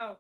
Oh.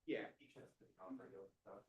Yeah, each has to count regular stuff.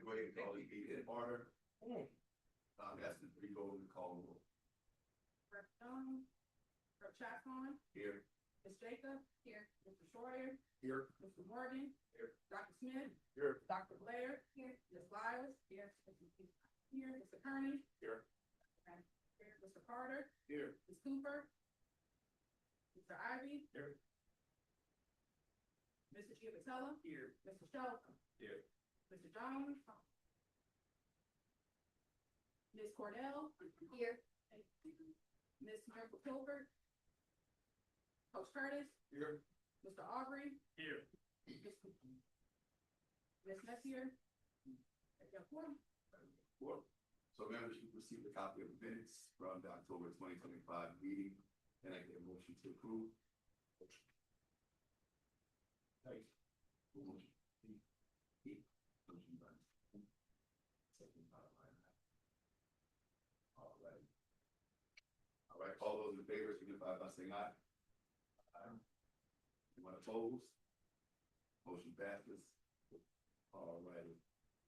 go ahead and call the meeting in order. That's the three golden call roll. Rep. Jones, Rep. Chaffon, Here. Ms. Jacob, here, Mr. Schroyer, Here. Mr. Morgan, Here. Dr. Smith, Here. Dr. Blair, here, Ms. Lyles, here, here, Mr. Kearney, Here. and here, Mr. Carter, Here. Ms. Cooper, Mr. Ivy, Here. Mr. Giovanella, Here. Mr. Shelton, Here. Mr. Jones, Ms. Cordell, here, Ms. Miracle Kilbert, Coach Curtis, Here. Mr. Aubrey, Here. Ms. Messier. Four. So members, you received a copy of the minutes from the October 2025 meeting, and I get a motion to approve. Motion. Motion by. Second by Ryan. All right. All right, all those in favor signify by saying aye. Aye. Anyone opposed? Motion passes. All righty.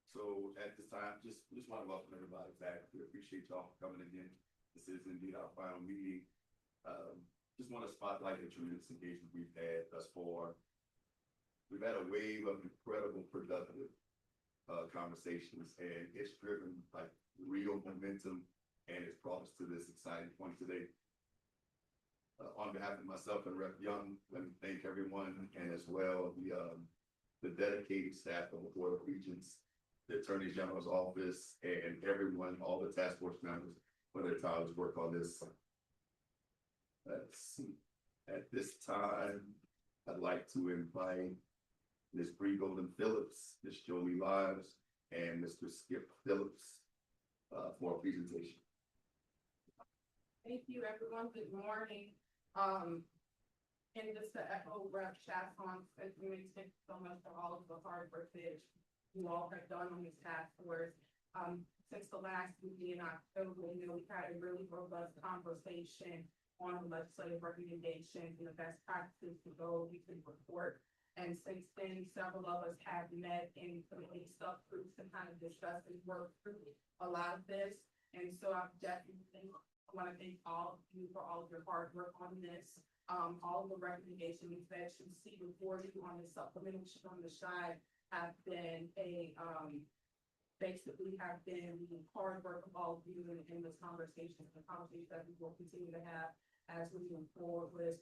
So at this time, just want to welcome everybody back. We appreciate y'all for coming again. This is indeed our final meeting. Just want to spotlight the tremendous engagement we've had thus far. We've had a wave of incredible productive conversations, and it's driven like real momentum, and it's brought us to this exciting point today. On behalf of myself and Rep. Young, let me thank everyone, and as well the dedicated staff of the Board of Regents, the Attorney General's office, and everyone, all the task force members for their tireless work on this. Let's see. At this time, I'd like to invite Ms. Bree Golden Phillips, Ms. Jolie Lives, and Mr. Skip Phillips for a presentation. Thank you, everyone. Good morning. And just to echo Rep. Chaffon, thank you so much for all of the hard work that you all have done on this task force. Since the last meeting in October, we've had a really robust conversation on the legislative recommendations and the best practices to go into the report. And since then, several of us have met in committee subgroups to kind of discuss and work through a lot of this. And so I definitely want to thank all of you for all of your hard work on this. All of the recommendations that you see before you on the supplemental sheet on the side have been basically have been the hard work of all of you in this conversation, the conversation that we will continue to have as we move forward with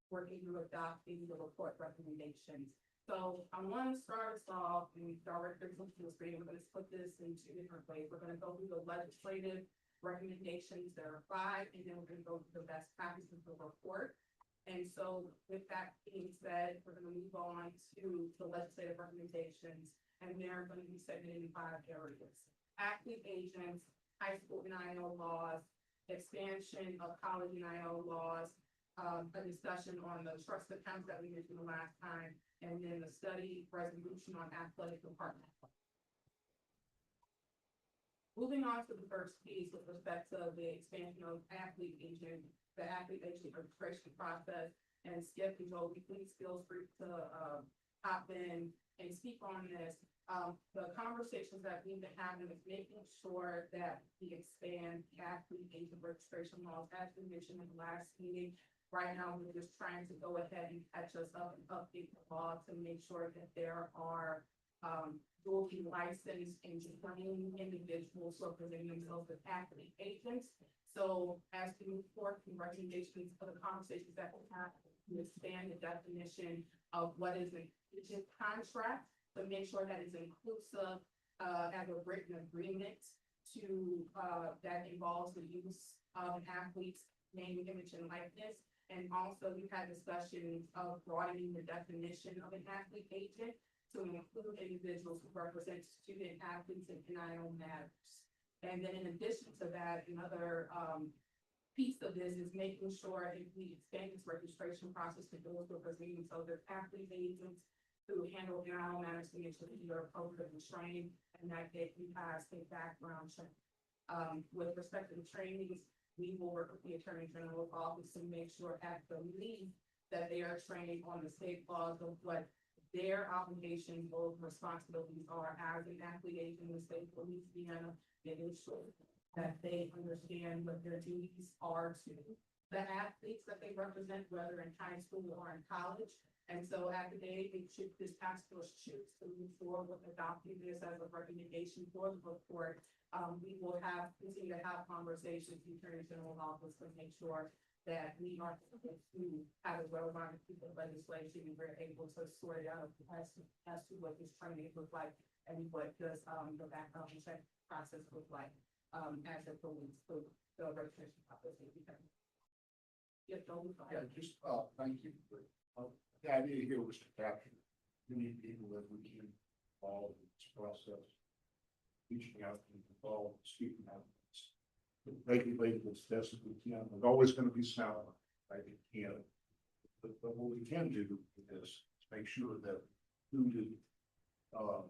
working through adopting the report recommendations. So I want to start us off, and directors of the screen, we're going to split this in two different ways. We're going to go through the legislative recommendations. There are 5, and then we're going to go through the best practices of the report. And so with that being said, we're going to move on to the legislative recommendations, and they're going to be segmented in 5 areas: active agents, high school NIL laws, expansion of college NIL laws, a discussion on the trust accounts that we mentioned the last time, and then the study resolution on athletic department. Moving on to the first piece with respect to the expansion of athlete agent, the athlete agent registration process, and Skip and Jolie, please feel free to hop in and speak on this. The conversations that we've been having is making sure that we expand the athlete agent registration laws, as we mentioned in the last meeting. Right now, we're just trying to go ahead and catch us up and update the law to make sure that there are duly licensed and trained individuals representing themselves as athlete agents. So as we move forward in recommendations for the conversations that we have, to expand the definition of what is an agent contract to make sure that it's inclusive as a written agreement to that involves the use of an athlete's name, image, and likeness. And also we've had discussions of broadening the definition of an athlete agent to include individuals who represent student athletes in NIL matters. And then in addition to that, another piece of this is making sure if we expand this registration process to those who are presenting themselves as athlete agents who handle NIL matters to make sure that you are appropriately trained and that they can pass a background check. With respect to the trainings, we will work with the Attorney General's office to make sure at the least that they are trained on the state laws of what their obligations or responsibilities are as an athlete agent in the state of Louisiana. It is sure that they understand what their duties are to the athletes that they represent, whether in high school or in college. And so after this task force shoots to move forward with adopting this as a recommendation for the report, we will continue to have conversations in the Attorney General's office to make sure that we are able to have a well-rounded piece of legislation, and we're able to sort it out as to what this training look like and what does the background check process look like as it relates to the registration process. Yes, don't we? Yeah, just, thank you. The idea here was to capture many people that we can involved in this process. Reaching out and involved, speaking out. Regulate as best as we can. There's always going to be sound, right? You can't. But what we can do is make sure that included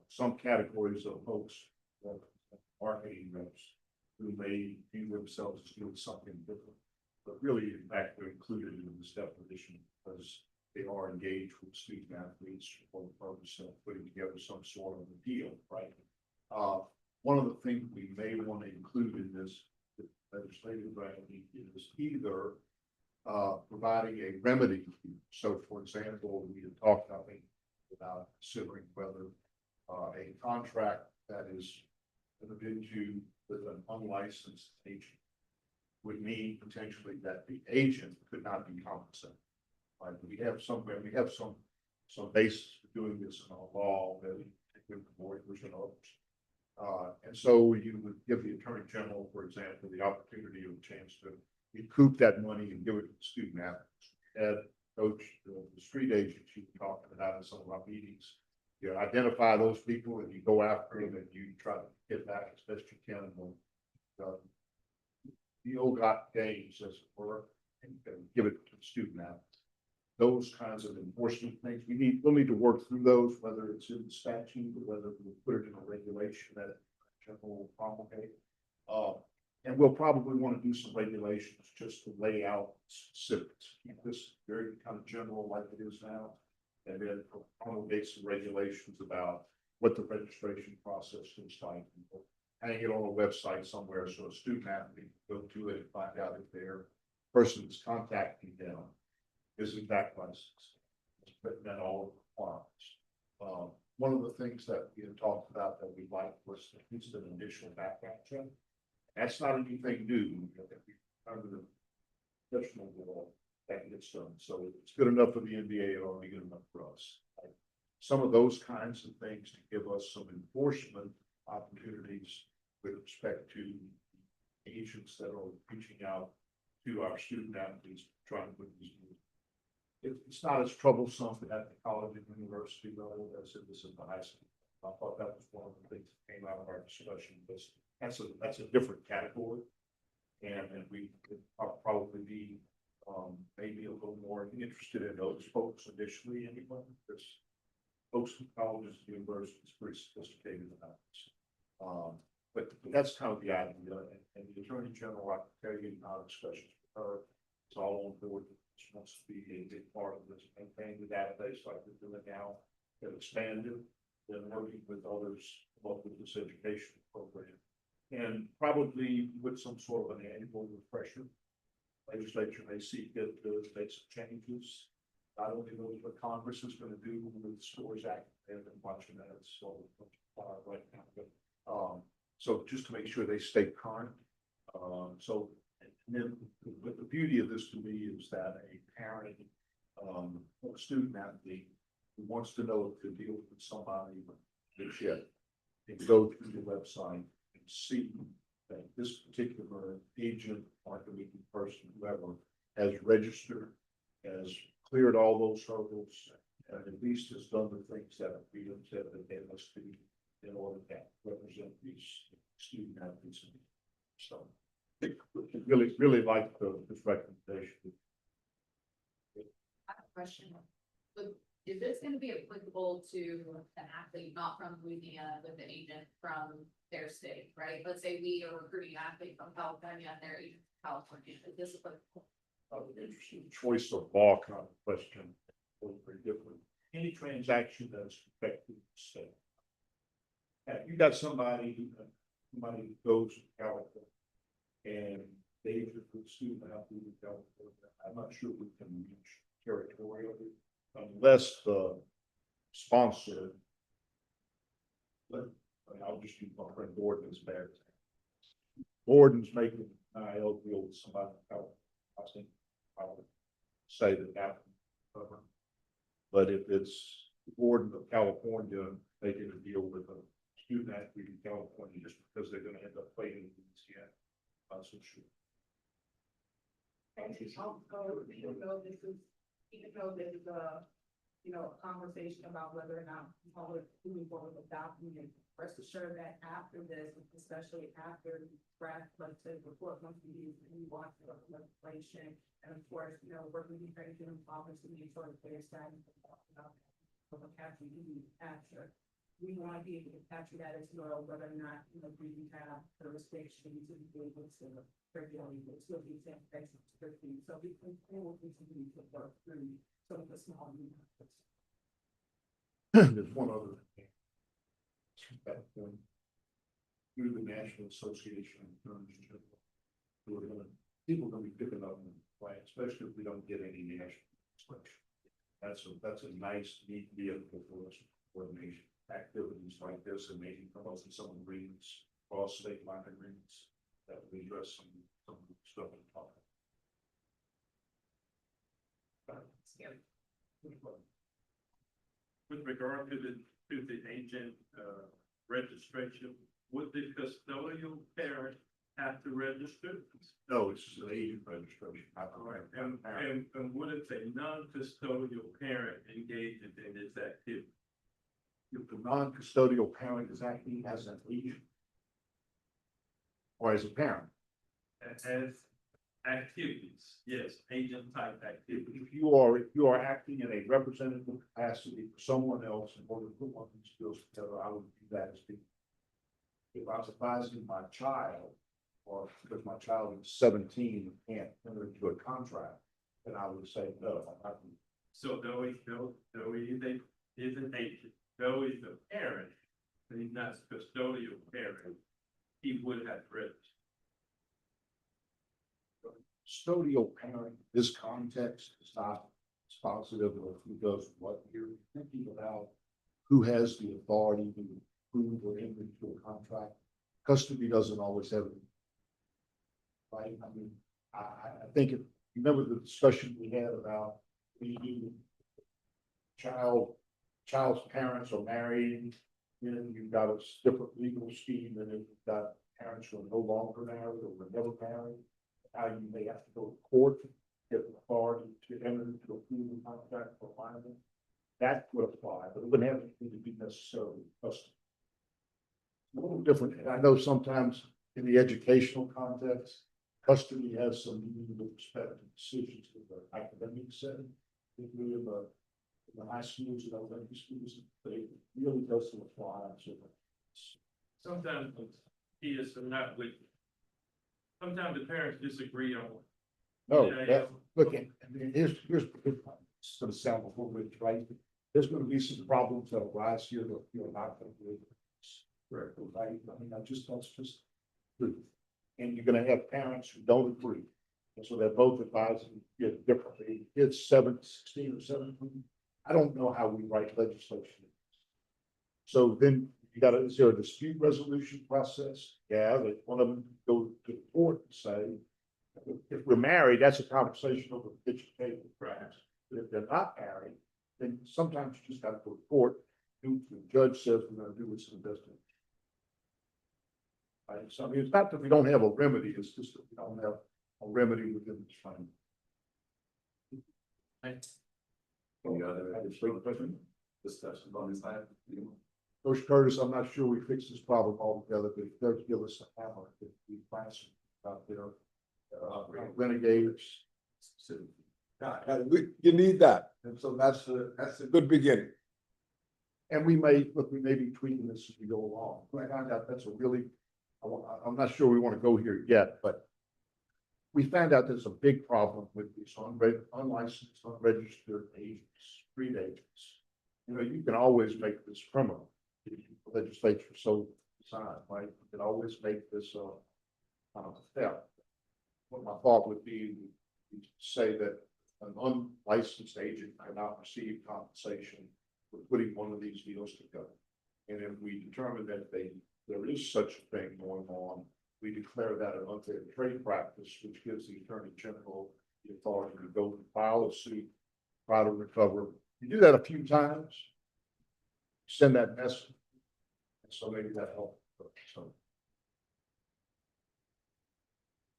some categories of folks, marketing reps, who may view themselves as doing something different. But really, in fact, they're included in this definition because they are engaged with student athletes for the purpose of putting together some sort of a deal, right? One of the things we may want to include in this legislative remedy is either providing a remedy. So, for example, we had talked, I think, about considering whether a contract that is entered into with an unlicensed agent would mean potentially that the agent could not be compensated. Right? We have some basis for doing this in our law, that we lawyers and others. And so you would give the Attorney General, for example, the opportunity or the chance to recoup that money and give it to the student athletes. Ed, coach, the street agents you were talking about in some of our meetings, you identify those people and you go after them and you try to get back as best you can. The ill-got gains, as it were, and give it to the student athletes. Those kinds of enforcement things, we'll need to work through those, whether it's in the statute or whether we'll put it in a regulation that general will promulgate. And we'll probably want to do some regulations just to lay out specifics. Keep this very kind of general like it is now, and then promulgate some regulations about what the registration process looks like. Hang it on a website somewhere so a student athlete can go to it and find out if their person is contacting them is in fact licensed. But then all of the requirements. One of the things that we had talked about that we liked was at least an initial background check. That's not anything new. Under the professional law that gets done. So it's good enough for the NBA, it ought to be good enough for us. Right? Some of those kinds of things to give us some enforcement opportunities with respect to agents that are reaching out to our student athletes trying to put these. It's not as troublesome at the college and university level as it is at the high school. I thought that was one of the things that came out of our discussion. That's a different category, and we could probably be maybe a little more interested in those folks initially anyway. Because folks from colleges and universities pretty sophisticated about this. But that's kind of the idea, and the Attorney General, I can tell you in our discussions with her, it's all on board. She wants to be a big part of this, maintaining the database like we're doing now, and expand it, then working with others, about with this education program, and probably with some sort of an annual refresher. Legislature may seek it to make some changes. Not only knows what Congress is going to do with the Stores Act, and been watching that, so right now, but so just to make sure they stay current. So, and then the beauty of this to me is that a parent, a student athlete who wants to know if to deal with somebody legit, they go through the website and see that this particular agent, marketing person, whoever, has registered, has cleared all those hurdles, and at least has done the things that we have said that they must do in order to represent these student athletes. So, really like this recommendation. I have a question. But is this going to be applicable to an athlete not from Louisiana with an agent from their state, right? Let's say we are recruiting an athlete from California and their agent from California. Is this applicable? Interesting choice of law kind of question. Very different. any transaction that's affected the state. If you got somebody who goes to California and they just put student athlete in California, I'm not sure we can reach territorially unless the sponsor. But I'll just use my friend Gordon's bad. Gordon's making an NIL deal with somebody in California. I think I would say that would cover. But if it's Gordon of California making a deal with a student athlete in California just because they're gonna end up playing in Louisiana, I'm not so sure. And also, even though this is a, a conversation about whether or not people are moving forward with adopting it, rest assured that after this, especially after the draft legislative report, once we watch the legislation, and of course, working with the different office to make sure that they're starting to talk about capture, capture. We want to be able to capture that as well, whether or not, we have the restrictions to be able to regulate it, to be basic strictly. So we can continue to work through some of the small nuances. There's one other thing. That point, through the National Association of Attorneys General, people are gonna be picking up on the plan, especially if we don't get any national legislation. That's a nice, neat vehicle for us to coordinate activities like this and maybe come up with some agreements, cross state line agreements that will address some stuff in talk. With regard to the agent, registration, would the custodial parent have to register? No, it's just an agent registration. And what if a non-custodial parent engages in this activity? If the non-custodial parent is acting as an agent or as a parent, As activities, yes, agent type activities. if you are acting in a representative capacity for someone else in order to put one of these bills together, I would do that as the. If I was advising my child, or because my child is 17 and can't enter into a contract, then I would say, no, I'm not. So though he is an agent, though he's a parent, and he's not a custodial parent, he would have to register. Custodial parent, this context is not positive of who does what. You're thinking about who has the authority to approve or enter into a contract. Custody doesn't always have it. Right? I mean, I think if you remember the discussion we had about when you do child's parents are married, you've got a different legal scheme than if you've got parents who are no longer married or were never married. How you may have to go to court to get the authority to enter into a approve contract for alignment. That would apply, but it wouldn't have anything to be necessarily custody. A little different. And I know sometimes in the educational context, custody has some meaning with respect to decisions in the academic setting. Particularly in the high schools and elementary schools, but it really doesn't apply. Sometimes kids are not with. Sometimes the parents disagree on. No, Yeah. look, and here's it's gonna sound a little bit right. There's gonna be some problems that arise here that you're not gonna be able to correct, right? I mean, that's just truth. And you're gonna have parents who don't agree. And so they're both advising it differently. It's 16 or 17. I don't know how we write legislation. So then is there a dispute resolution process? Yeah, that one of them go to the court and say, if we're married, that's a conversation over the kitchen table, perhaps. But if they're not married, then sometimes you just got to go to court. The judge says we're going to do what's in the best interest. Right? So I mean, it's not that we don't have a remedy, it's just that we don't have a remedy within this framework. Any other additional discussion on this item? Coach Curtis, I'm not sure we fixed this problem altogether, but it does give us a hammer if we find some out there. Renegades. You need that, and so that's a good beginning. And we may be tweaking this as we go along. I found out that's I'm not sure we want to go here yet, but we found out there's a big problem with these unlicensed, unregistered agents, street agents. You know, you can always make this criminal. Legislature so decided, right? You can always make this, theft. What my thought would be, to say that an unlicensed agent cannot receive compensation for putting one of these deals together. And if we determine that there is such a thing going on, we declare that an unfair trade practice, which gives the Attorney General the authority to go and file a suit, try to recover. You do that a few times, send that message. So maybe that helps. So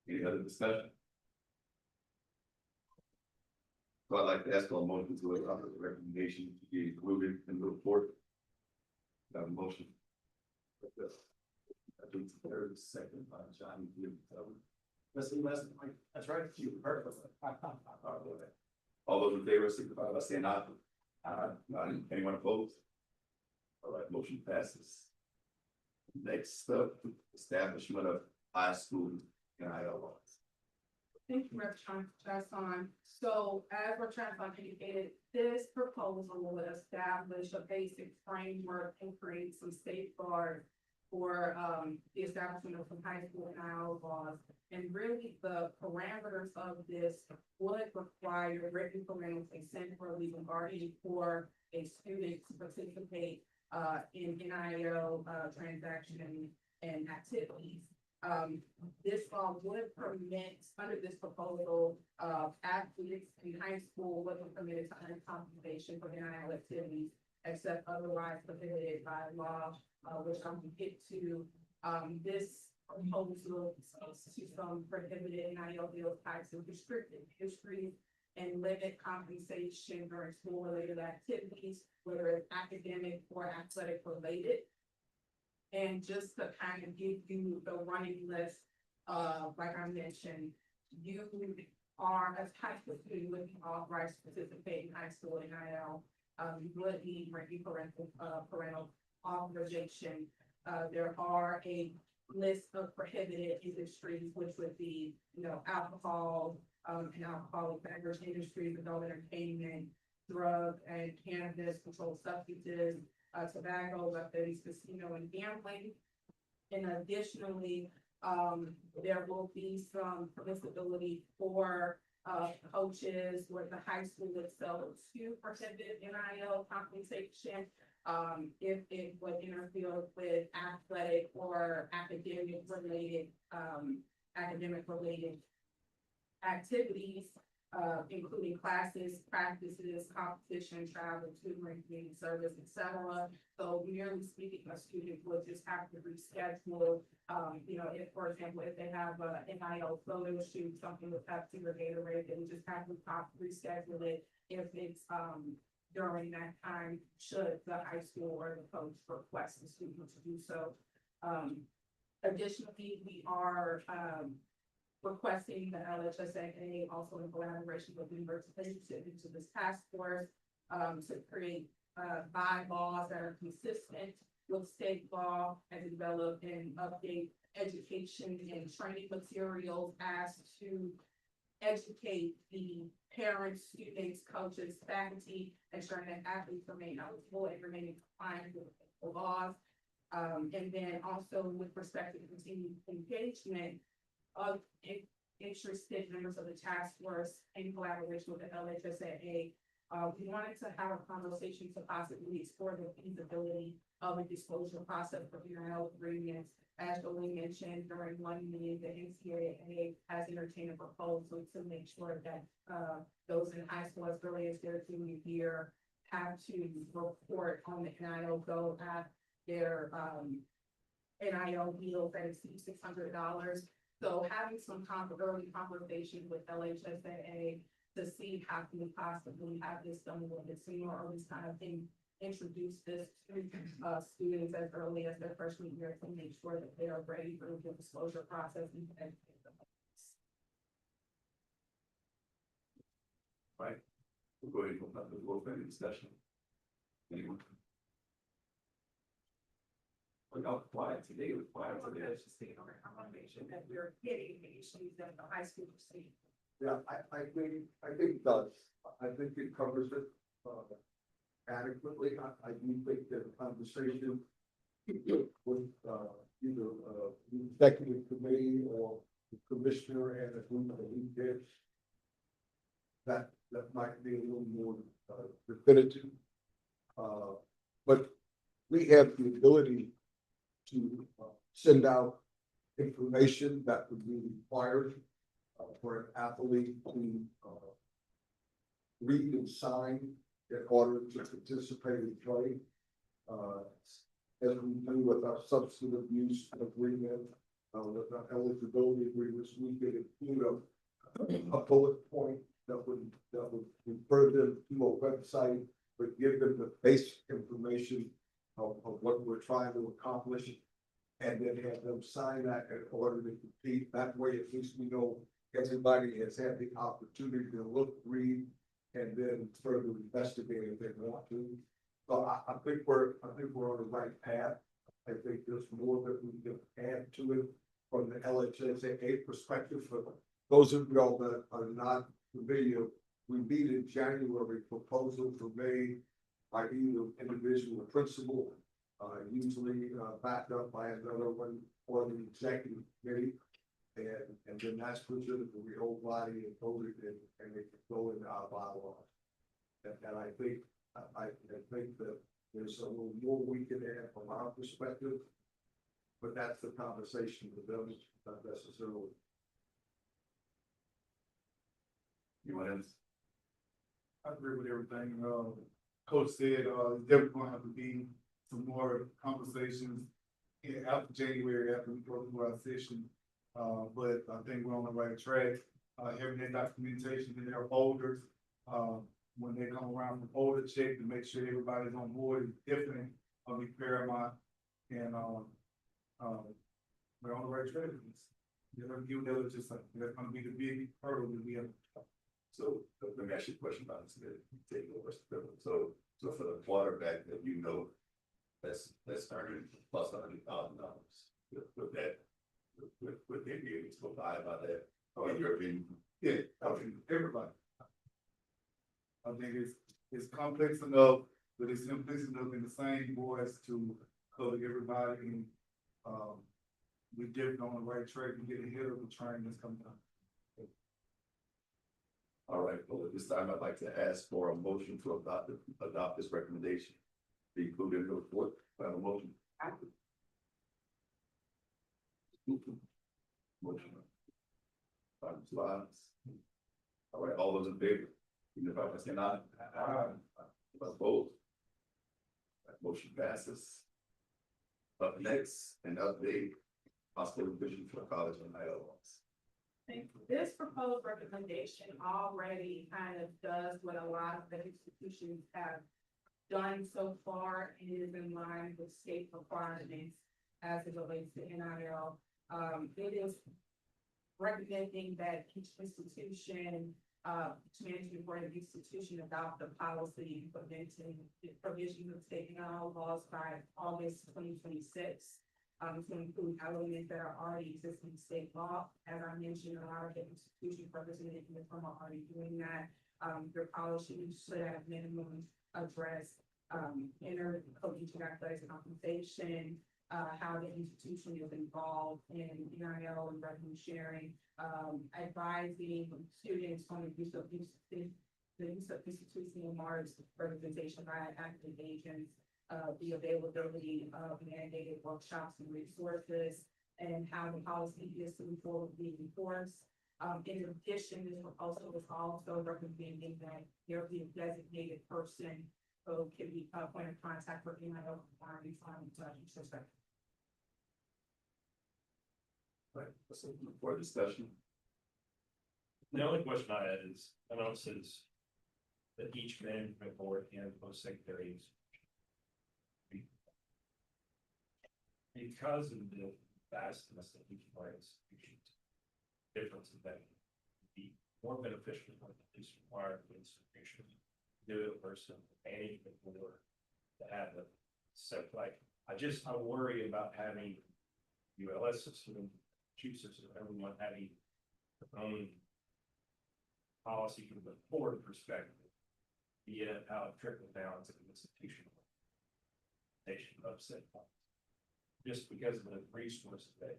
Any other discussion? So I'd like to ask for a motion to adopt the recommendation to be included in the report. Got a motion. I think it's third, second by Johnny. That's right, you heard. All those in favor, signify by saying aye. Aye. Anyone opposed? All right, motion passes. Next up, establishment of high school NIL laws. Thank you, Rep. Chasson. So as Rep. Chasson indicated, this proposal will establish a basic framework and create some safeguards for the establishment of some high school NIL laws. And really, the parameters of this would require written parental consent for a legal guardian for a student to participate in NIL transaction and activities. This law would permit, under this proposal, athletes in high school would be permitted to earn compensation for NIL activities, except otherwise prohibited by law, which I'm gonna get to. This proposal speaks to some prohibited NIL deal types of restricted history and limit compensation during school-related activities, whether it's academic or athletic related. And just to kind of give you the running list, like I mentioned, you are, as high school student, would be authorized to participate in high school NIL. You would need written parental authorization. There are a list of prohibited industries, which would be, alcohol, and alcoholic beverage industries, adult entertainment, drug and cannabis, controlled substances, tobacco, weapons, casino, and gambling. And additionally, there will be some permissibility for coaches with the high school itself to prohibit NIL compensation if it would interfere with athletic or academic related activities, including classes, practices, competition, travel, tutoring, community service, etc. So merely speaking, a student would just have to reschedule, if, for example, if they have a NIL photo shoot, something with Pepsi or Gatorade, they would just have to reschedule it if it's, during that time, should the high school or the coach request the student to do so. Additionally, we are, requesting the LHSAA, also in collaboration with the university, into this task force to create bylaws that are consistent with state law and to develop and update education and training materials as to educate the parents, students, coaches, faculty, ensuring that athletes remain eligible and remain compliant with the laws. And then also with respect to the continued engagement of interested members of the task force in collaboration with the LHSAA, we wanted to have a conversation to possibly explore the feasibility of a disclosure process for NIL agreements. As Jolie mentioned, during one meeting, the NCAA has entertained a proposal to make sure that those in high school as early as their junior year have to report on the NIL goal at their NIL deals that exceed $600. So having some early conversation with LHSAA to see how can we possibly have this done a little bit sooner, or at least kind of introduce this to students as early as their freshman year to make sure that they are ready for the disclosure process and educate them. Right. We'll go ahead and open up the floor for any discussion. Anyone? Well, y'all quiet today, it was quiet today. That's just taking on a confirmation that we're getting the issues that the high school are seeing. Yeah, I think it does. I think it covers it. adequately. I do think that a conversation with, either, the executive committee or the commissioner and a group of leaders, that might be a little more, definitive. But we have the ability to, send out information that would be required, for an athlete to, read and sign in order to participate in play. As we do with our substance abuse agreement, with our eligibility agreements, we could include a bullet point that would refer them to a website, but give them the basic information of what we're trying to accomplish. And then have them sign that in order to compete. That way, at least we know everybody has had the opportunity to look, read, and then further investigate if they want to. So I think we're on the right path. I think there's more that we can add to it from the LHSAA perspective. For those of y'all that are not familiar, we meet in January, proposals were made by either individual or principal, usually backed up by another one or the executive committee. And then that's presented to the whole body and voted and it can go into our bylaws. And I think that there's a little more we can add from our perspective, but that's the conversation with them, not necessarily. Anyone else? I agree with everything, Coach said, there's gonna have to be some more conversations after January, after we go through our session. But I think we're on the right track, having that documentation in their folders, when they come around for folder check to make sure everybody's on board is definitely gonna be paramount. And, we're on the right track. You know, due diligence, that's gonna be the big hurdle that we have. So let me ask you a question about this. Take over. So for the quarterback that you know, that's earning plus $100,000. With that, with they be able to provide by that, or in your opinion? Yeah, I mean, everybody. I think it's complex enough, but it's complex enough in the same voice to cover everybody. And, we're definitely on the right track to get ahead of the train that's coming down. All right, well, at this time, I'd like to ask for a motion to adopt this recommendation. Be included in the report. I have a motion. Motion. Slides. All right, all those in favor, signify by saying aye. Opposed? That motion passes. Up next, an update, possible revision for college and NIL laws. This proposed recommendation already kind of does what a lot of the institutions have done so far, and is in line with state requirements as it relates to NIL. It is recommending that each institution, management board of institution adopt the policy implementing the provisions of state NIL laws by August 2026. It's going to include elements that are already existing in state law. As I mentioned, a lot of the institutions represented in the firm are already doing that. Your policy should at minimum address collegiate athletics compensation, how the institution is involved in NIL and revenue sharing, advising students on the use of institutional marks, representation by active agents, the availability of mandated workshops and resources, and how the policy is to be fully enforced. In addition, this proposal is also recommending that there be a designated person who can be a point of contact for NIL requirements on each respect. Right, so for discussion. The only question I had is, I know it says that each management board and post secretaries, because of the vastness of each of our institutions, difference in that would be more beneficial when it's required for institution to do it versus management board to have a set, like, I worry about having ULS system, chief system, everyone having their own policy from the board perspective. Yet how it trickles down to the institutional. Nation of said funds. Just because of the resources they.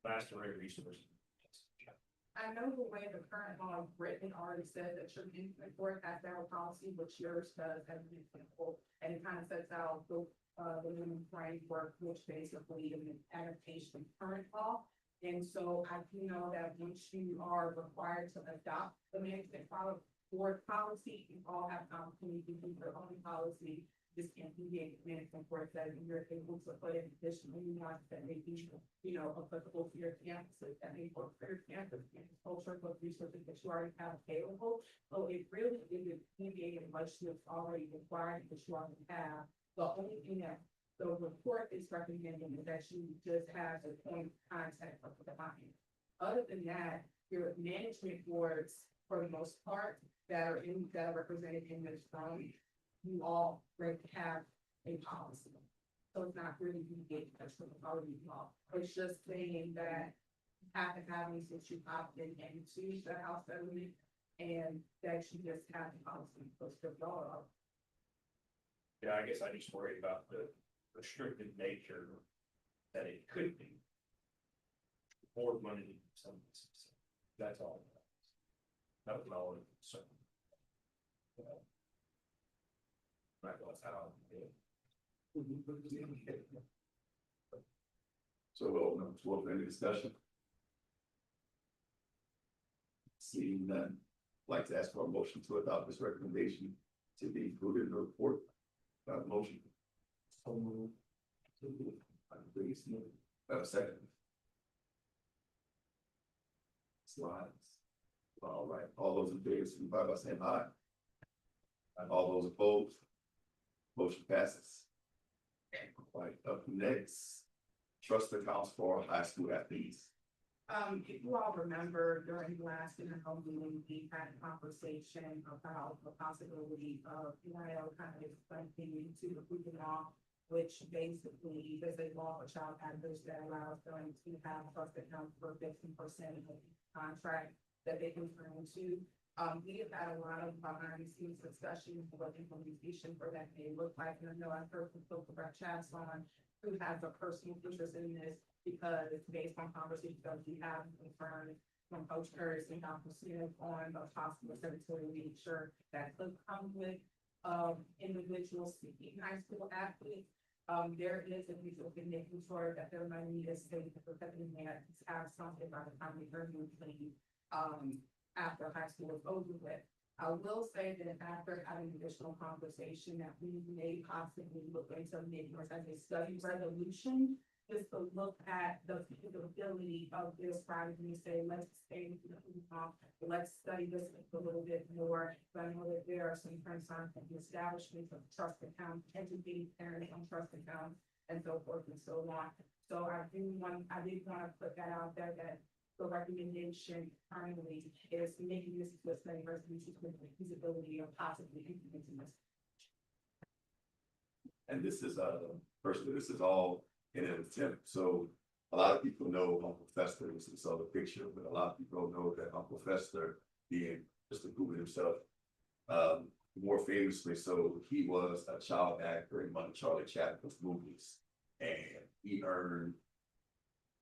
Vast array of resources. I know the way the current law is written already says that your infant court has their policy, which yours does as an example. And it kind of sets out the minimum framework, which basically is an adaptation of current law. And so I do know that once you are required to adopt the management board policy, you all have an opportunity to do your own policy. This can't deviate from management board that you're able to put in additional nuance that may be, applicable to your campuses, that may work for your campus culture, what resources that you already have available. So it really isn't deviating much that's already required that you already have. The only thing that the report is recommending is that you just have a point of contact of the client. Other than that, your management boards, for the most part, that are represented in this room, you all have a policy. So it's not really deviating much from the already law. It's just saying that you have to have these since you opted into the house settlement and that you just have the policy supposed to law. Yeah, I guess I just worry about the restricted nature that it could be. More money, some, that's all. That was all I'm concerned. Right, that's how. So we'll open up the floor for any discussion. Seeing none, I'd like to ask for a motion to adopt this recommendation to be included in the report. Motion. So moved. Please, have a second. Slides. All right, all those in favor, signify by saying aye. And all those opposed. Motion passes. Right, up next, trust accounts for high school athletes. If you all remember during the last NIL meeting, we had a conversation about the possibility of NIL kind of expanding into the moving law, which basically is a law for child actors that allows them to have trust accounts for 15% of the contract that they can turn into. We have had a lot of behind the scenes discussions of what implementation for that may look like. And I know I've heard from folks about Chaslon who has a personal interest in this because based on conversations that we have confirmed from Coach Curtis and Dr. Smith on the possible secretary nature that could come with individuals seeking high school athletes. There is a mutual making sure that their money is safe for having that have something by the time they earn money after high school is over with. I will say that after having additional conversation that we may possibly look into making as a study resolution, just to look at the feasibility of this project and say, let's stay with the let's study this a little bit more. But I know that there are some concerns of the establishment of trust accounts, educating parents on trust accounts, and so forth and so on. So I did want to put that out there that the recommendation currently is making this a study resolution with the feasibility of possibly implementing this. And this is personally, this is all in an attempt. So a lot of people know Uncle Fester, this is the picture, but a lot of people don't know that Uncle Fester, being just a guru himself, more famously, so he was a child actor in one of Charlie Chaplin's movies, and he earned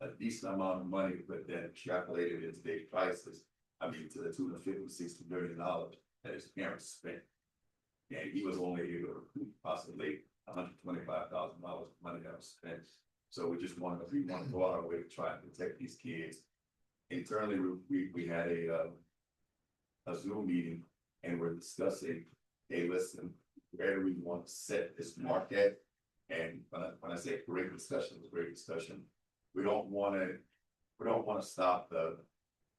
a decent amount of money, but then extrapolated into today's prices, I mean, to the tune of $50–60 million that his parents spent. And he was only able to recoup possibly $125,000 of money that was spent. So we want to go out our way to try and protect these kids. Internally, we had a Zoom meeting, and we're discussing, hey, listen, where do we want to set this mark at? And when I say great discussion, it's a great discussion. We don't want to stop the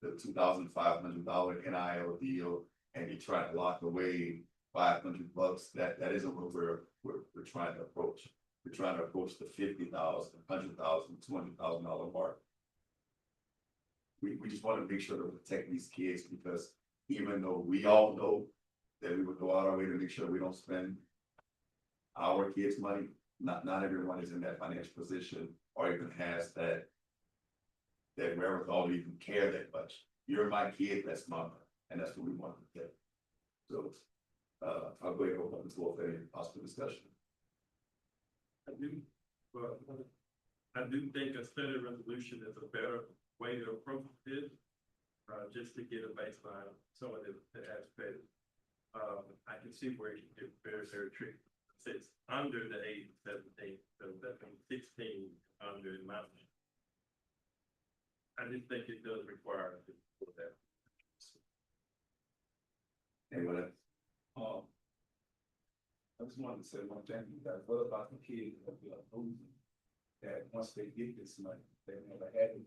$2,500 NIL deal and you try to lock away $500. That isn't what we're trying to approach. We're trying to approach the $50,000, $100,000, $200,000 mark. We just want to make sure to protect these kids, because even though we all know that we would go out our way to make sure we don't spend our kids' money, not everyone is in that financial position or even has that wherewithal to even care that much. You're my kid, that's mine, and that's what we want to protect. So I'll go ahead and open the floor for any possible discussion. I do, but I do think a study resolution is a better way to approach this. Just to get a baseline, some of the aspects. I can see where you get very, very tricky. It's under the age of 17, so that means 16 under the mountain. I just think it does require that. Anyone else? I just wanted to say one thing, you guys, what about the kids that we are losing? That once they get this money, they never had it.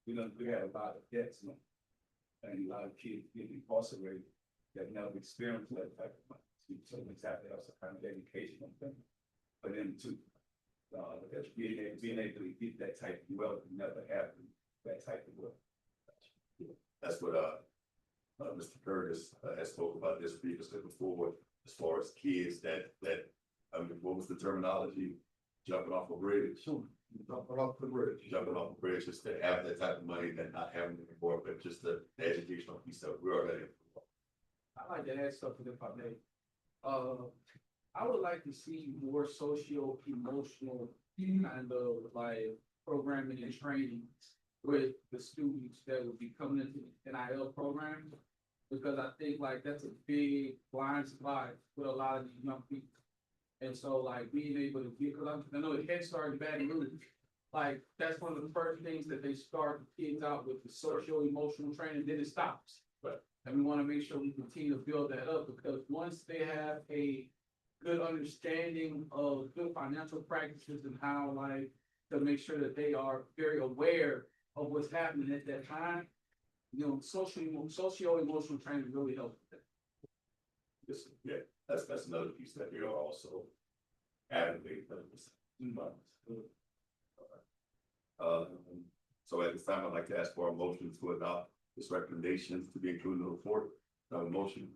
We have a lot of debts now. And a lot of kids getting incarcerated that never experienced that type of money. So exactly, that's a kind of educational thing. But then too, that's being able to get that type of wealth, never having that type of wealth. That's what, Mr. Curtis has spoke about this previously before, as far as kids that, what was the terminology? Jumping off a bridge. Sure. Jumping off the bridge. Jumping off a bridge, just to have that type of money and not having it anymore, but just the educational piece of it, we're already. I'd like to add something if I may. I would like to see more socio-emotional kind of like programming and training with the students that would be coming into the NIL program. Because I think like that's a big blind spot with a lot of these young people. And so like being able to get, because I know the Head Start in Baton Rouge, like that's one of the first things that they start the kids out with, the socio-emotional training, then it stops. Right. And we want to make sure we continue to build that up, because once they have a good understanding of good financial practices and how like to make sure that they are very aware of what's happening at that time, you know, socio-emotional training really helps with that. Yes, yeah, that's another piece that we are also advocating for this. So at this time, I'd like to ask for a motion to adopt this recommendations to be included in the report. Motion.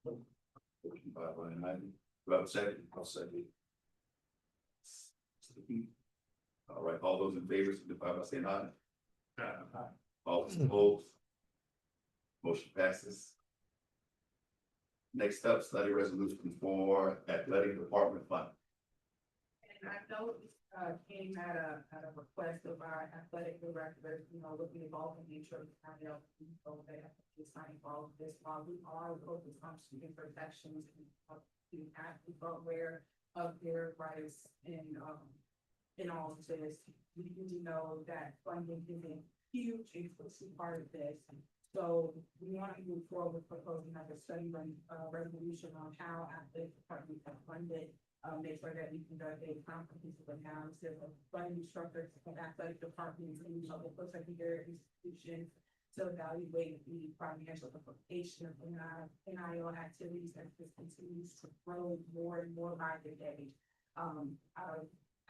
Motion by Brian Ivy. Do I have a second? I'll second. All right, all those in favor, signify by saying aye. All those opposed? Motion passes. Next up, study resolution for athletic department fund. And I know this came at a request of our athletic director, you know, looking involved in the insurance, I know, so they have to be signed involved with this while we are focused on student protections and student athletes are aware of their rights in all of this. We do know that funding is a huge inclusive part of this. So we want to move forward with proposing like a study resolution on how athletic departments are funded. Make sure that we conduct a comprehensive analysis of funding structures of athletic departments and other post-secondary institutions to evaluate the financial implication of NIL activities as this continues to grow more and more by the day.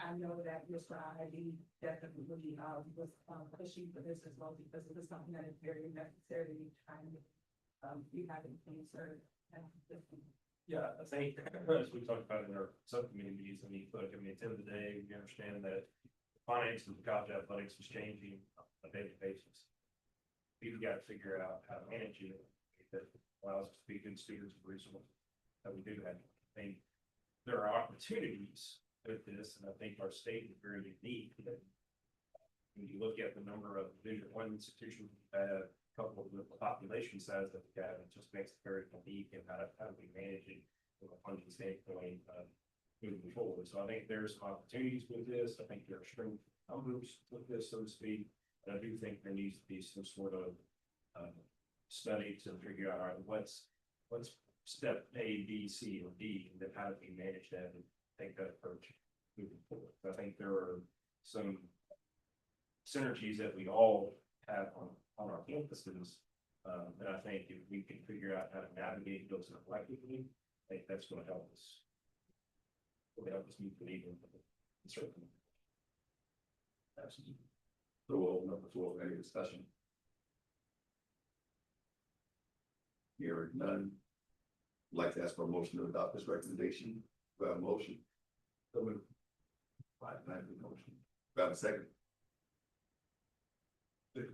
I know that Mr. Ivy definitely was pushing for this as well, because it is something that is very necessary trying to you have anything, sir. Yeah, I think as we talked about in our subcommittee meetings, I mean, look, I mean, at the end of the day, we understand that finance of college athletics is changing on a daily basis. We've got to figure out how to manage it that allows us to be good students of resources that we do have. I think there are opportunities with this, and I think our state is very unique. When you look at the number of Division I institutions we have, coupled with the population size that we have, it just makes it very unique, and how do we manage it from a funding standpoint moving forward. So I think there's some opportunities with this. I think there are strength numbers with this, so to speak. And I do think there needs to be some sort of study to figure out, all right, what's step A, B, C, or D, and then how do we manage that and take that approach moving forward. I think there are some synergies that we all have on our campuses. And I think if we can figure out how to navigate those collectively, I think that's going to help us. Will help us meet the need, certainly. Absolutely. So we'll open up the floor for any discussion. Hearing none. I'd like to ask for a motion to adopt this recommendation. Do I have a motion? Motion. Do I have a second?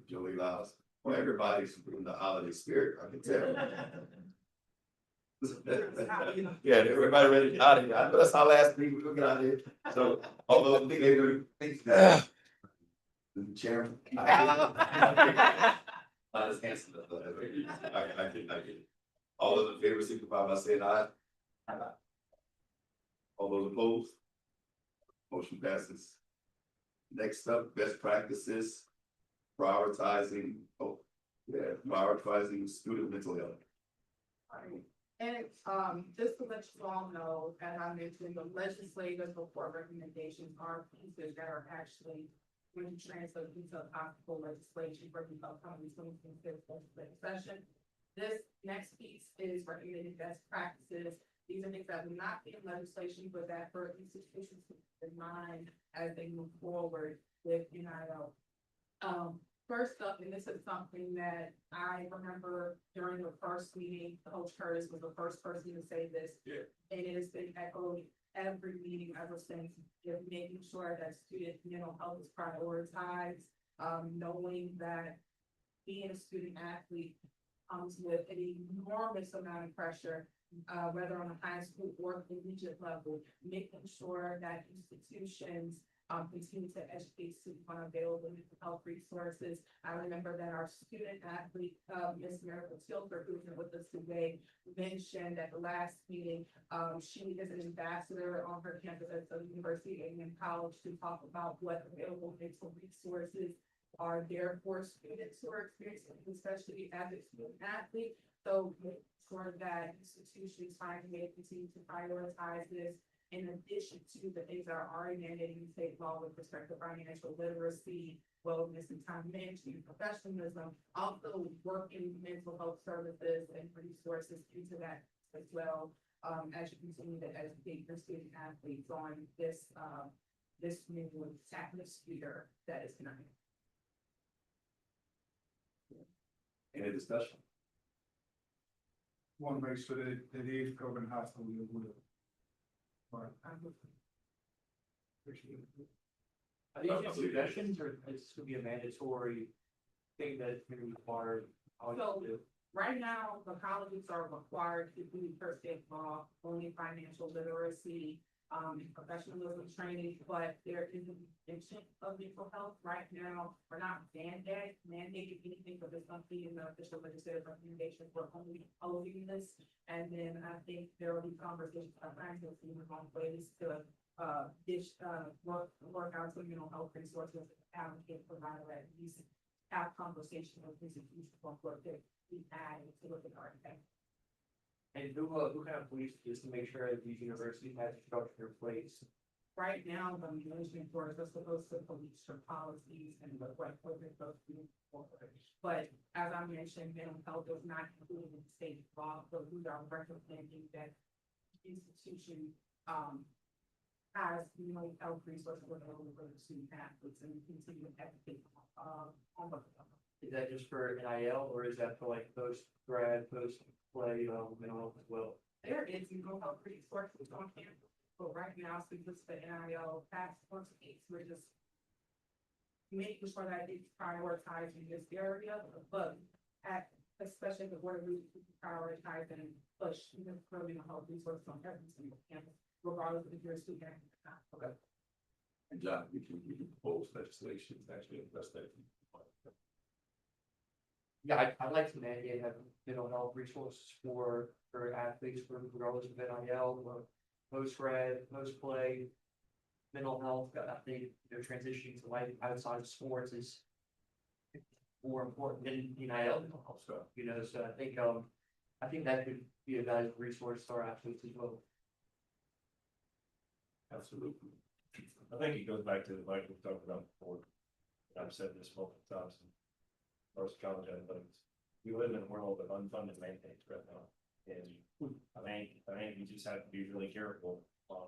Joey Lyles. Well, everybody's in the holiday spirit, I can tell. Yeah, everybody ready to get out of here. I know that's our last meeting, we'll get out of here. So, although, thanks. The chairman. I just answered that. I get it. All those in favor, signify by saying aye. Aye. All those opposed? Motion passes. Next up, best practices, prioritizing, prioritizing student mental health. And, just to let you all know, as I mentioned, the legislative report recommendations are pieces that are actually going to translate into possible legislation for the upcoming 2026 legislative session. This next piece is recommended best practices. These are things that will not be in legislation, but that for institutions to keep in mind as they move forward with NIL. First up, and this is something that I remember during the first meeting, Coach Curtis was the first person to say this. Yeah. And it has been echoed every meeting ever since, just making sure that student mental health is prioritized, knowing that being a student athlete comes with an enormous amount of pressure, whether on a high school or collegiate level, making sure that institutions continue to educate students on available mental health resources. I remember that our student athlete, Ms. Miracle Tilford, who's with us today, mentioned at the last meeting, she is an ambassador on her campus at the University of Indiana College to talk about what available mental resources are there for students who are experiencing, especially as a student athlete. So make sure that institutions find a way to continue to prioritize this, in addition to the things that are already mandated in state law with respect to financial literacy, wellness and time management, professionalism, also working mental health services and resources into that as well, as you continue to educate your student athletes on this, this new atmosphere that is coming. Any discussion? Want to make sure that it is covered in high school as well. Right. Appreciate it. Are these just suggestions, or is this gonna be a mandatory thing that's gonna be required? So, right now, the colleges are required to do per state law, only financial literacy, professionalism training, but there is an extension of mental health right now. We're not mandating anything, but there's something in the official legislative recommendation for only proposing this. And then I think there will be conversations about ways to work out some mental health resources, advocate provider at least have conversation with institutions on what they add to look at our impact. And who kind of police just to make sure that these universities have structure in place? Right now, the management board is supposed to police your policies and look like what they're supposed to do forward. But as I mentioned, mental health is not included in state law, but we are recommending that institution has mental health resources available for the student athletes and continue to advocate on what. Is that just for NIL, or is that for like post-grad, post-play, mental health as well? There is mental health resources on campus, but right now, since it's the NIL Taskforce Meeting, we're just making sure that it's prioritized in this area, but especially the board, we prioritize and push for mental health resources on every single campus, regardless of if you're a student or not. Okay. And John, we can propose legislation to actually address that. Yeah, I'd like to mandate having mental health resources for athletes, regardless of NIL or post-grad, post-play, mental health. I think, transitioning to life outside of sports is more important than NIL mental health stuff, so I think that could be a valuable resource to our athletes as well. Absolutely. I think it goes back to like we've talked about before. I've said this multiple times. First college athletics. We live in a world of unfunded mandates right now. And I think we just have to be really careful on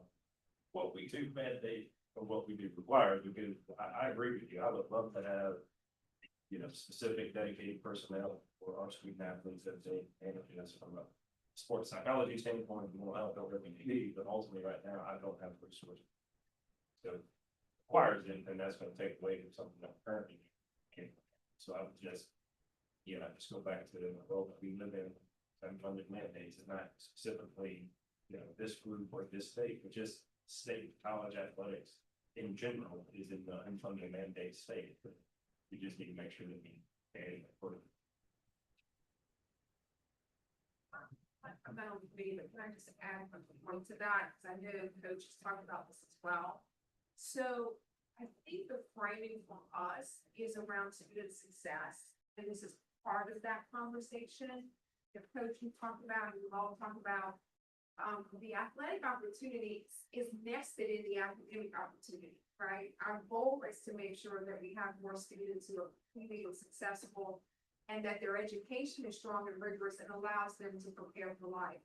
what we do mandate or what we do require, because I agree with you. I would love to have, specific dedicated personnel for our student athletes that they manage us from a sports psychology standpoint, mental health, or whatever we need, but ultimately right now, I don't have the resources. So it requires it, and that's going to take away from something that currently can't. So I would just you know, just go back to the world that we live in, unfunded mandates, and not specifically, you know, this group or this state, but just state college athletics in general is in the unfunded mandate state. But we just need to make sure that we pay for it. I'm not on the meeting, but can I just add one point to that? Because I know coaches talk about this as well. So I think the framing for us is around student success, and this is part of that conversation. The coach you talked about, and we've all talked about, the athletic opportunity is nested in the academic opportunity, right? Our goal is to make sure that we have more students who are completely successful and that their education is strong and rigorous and allows them to prepare for life.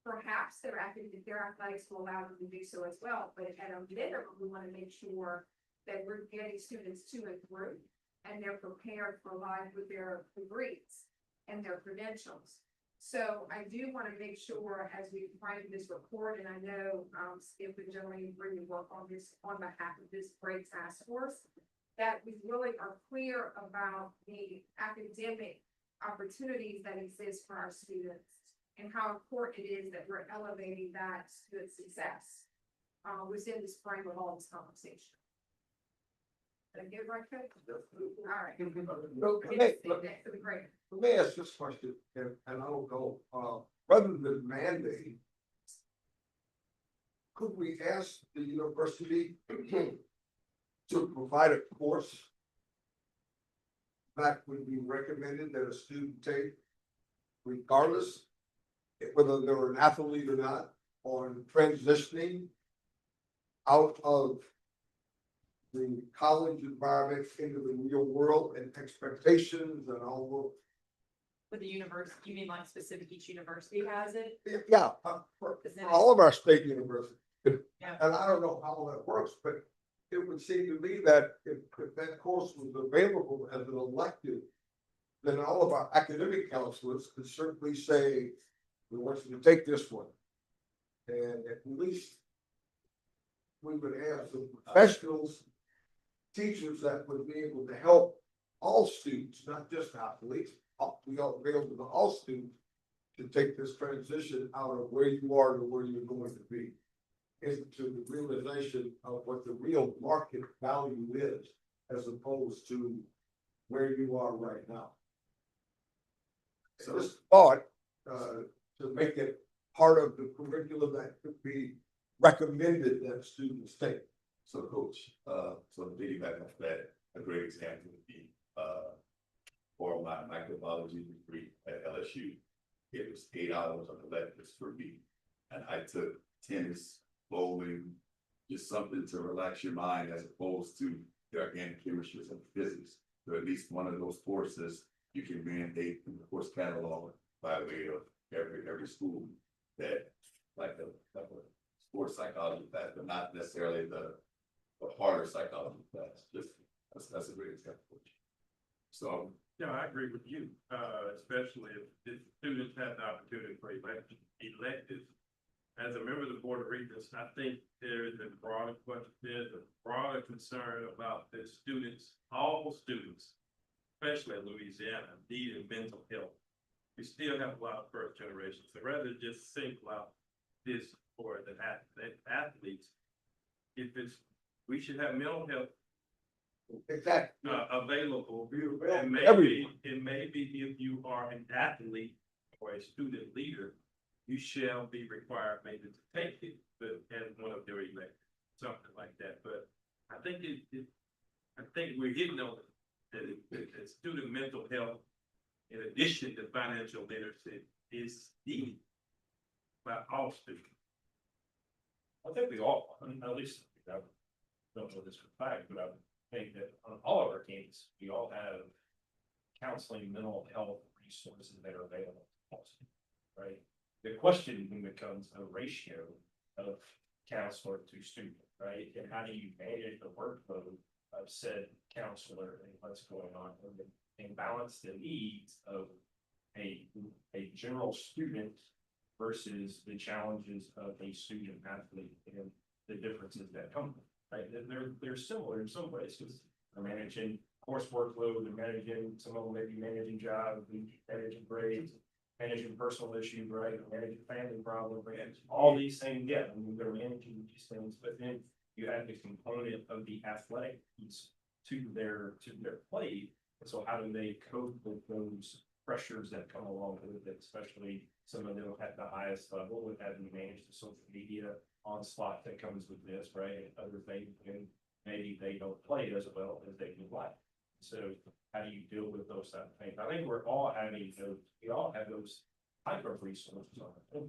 Perhaps their athletics will allow them to do so as well, but at a minimum, we want to make sure that we're getting students to and through and they're prepared for life with their degrees and their credentials. So I do want to make sure as we write this report, and I know Skip and Joanne really work on this on behalf of this great task force, that we really are clear about the academic opportunities that exist for our students and how important it is that we're elevating that student success within this frame of all this conversation. Did I get it right, Coach? All right. Let me ask this question, and I don't know, rather than mandate, could we ask the university to provide a course that would be recommended that a student take, regardless whether they're an athlete or not, on transitioning out of the college environment into the real world and expectations and all With the university, you mean like specific each university has it? yeah, for all of our state universities. Yeah. And I don't know how that works, but it would seem to me that if that course was available as an elective, then all of our academic counselors could certainly say, we want you to take this one. And at least we would have some professionals, teachers that would be able to help all students, not just athletes. We ought to be able to all students to take this transition out of where you are to where you're going to be into the realization of what the real market value is, as opposed to where you are right now. So this thought, to make it part of the curriculum that could be recommended that students take. So coach, so to piggyback off that, a great example would be, for my microbiology degree at LSU, it was 8 hours of electives per week. And I took tennis, bowling, just something to relax your mind as opposed to the organic chemistry and physics. So at least one of those courses you can mandate in the course catalog by way of every school that like a sports psychology class, but not necessarily the harder psychology class. Just that's a great example. So Yeah, I agree with you, especially if the students have the opportunity for electives. As a member of the Board of Regents, I think there is a broader question, there's a broader concern about the students, all students, especially in Louisiana, needing mental health. We still have a lot of first generations, so rather than just single out this for the athletes, we should have mental health Exactly. available. And Everyone. maybe if you are an athlete or a student leader, you shall be required maybe to take it, but as one of their electives, something like that. But I think I think we're hitting on that student mental health, in addition to financial literacy, is needed by all students. I think we all, at least, I don't know this for a fact, but I think that on all of our teams, we all have counseling, mental health resources that are available to us, right? The question then becomes a ratio of counselor to student, right? And how do you manage the workload of said counselor and what's going on and balance the needs of a general student versus the challenges of a student athlete and the differences that come, right? They're similar in some ways because they're managing course workload and managing, some of them may be managing jobs, managing grades, managing personal issues, right, managing family problems, and all these things, yeah, I mean, they're managing these things, but then you add the component of the athletic piece to their plate. And so how do they cope with those pressures that come along with it, especially some of them at the highest level with having to manage the social media onslaught that comes with this, right? And other things, and maybe they don't play as well as they would like. So how do you deal with those type of things? I think we're all having those, we all have those type of resources on it.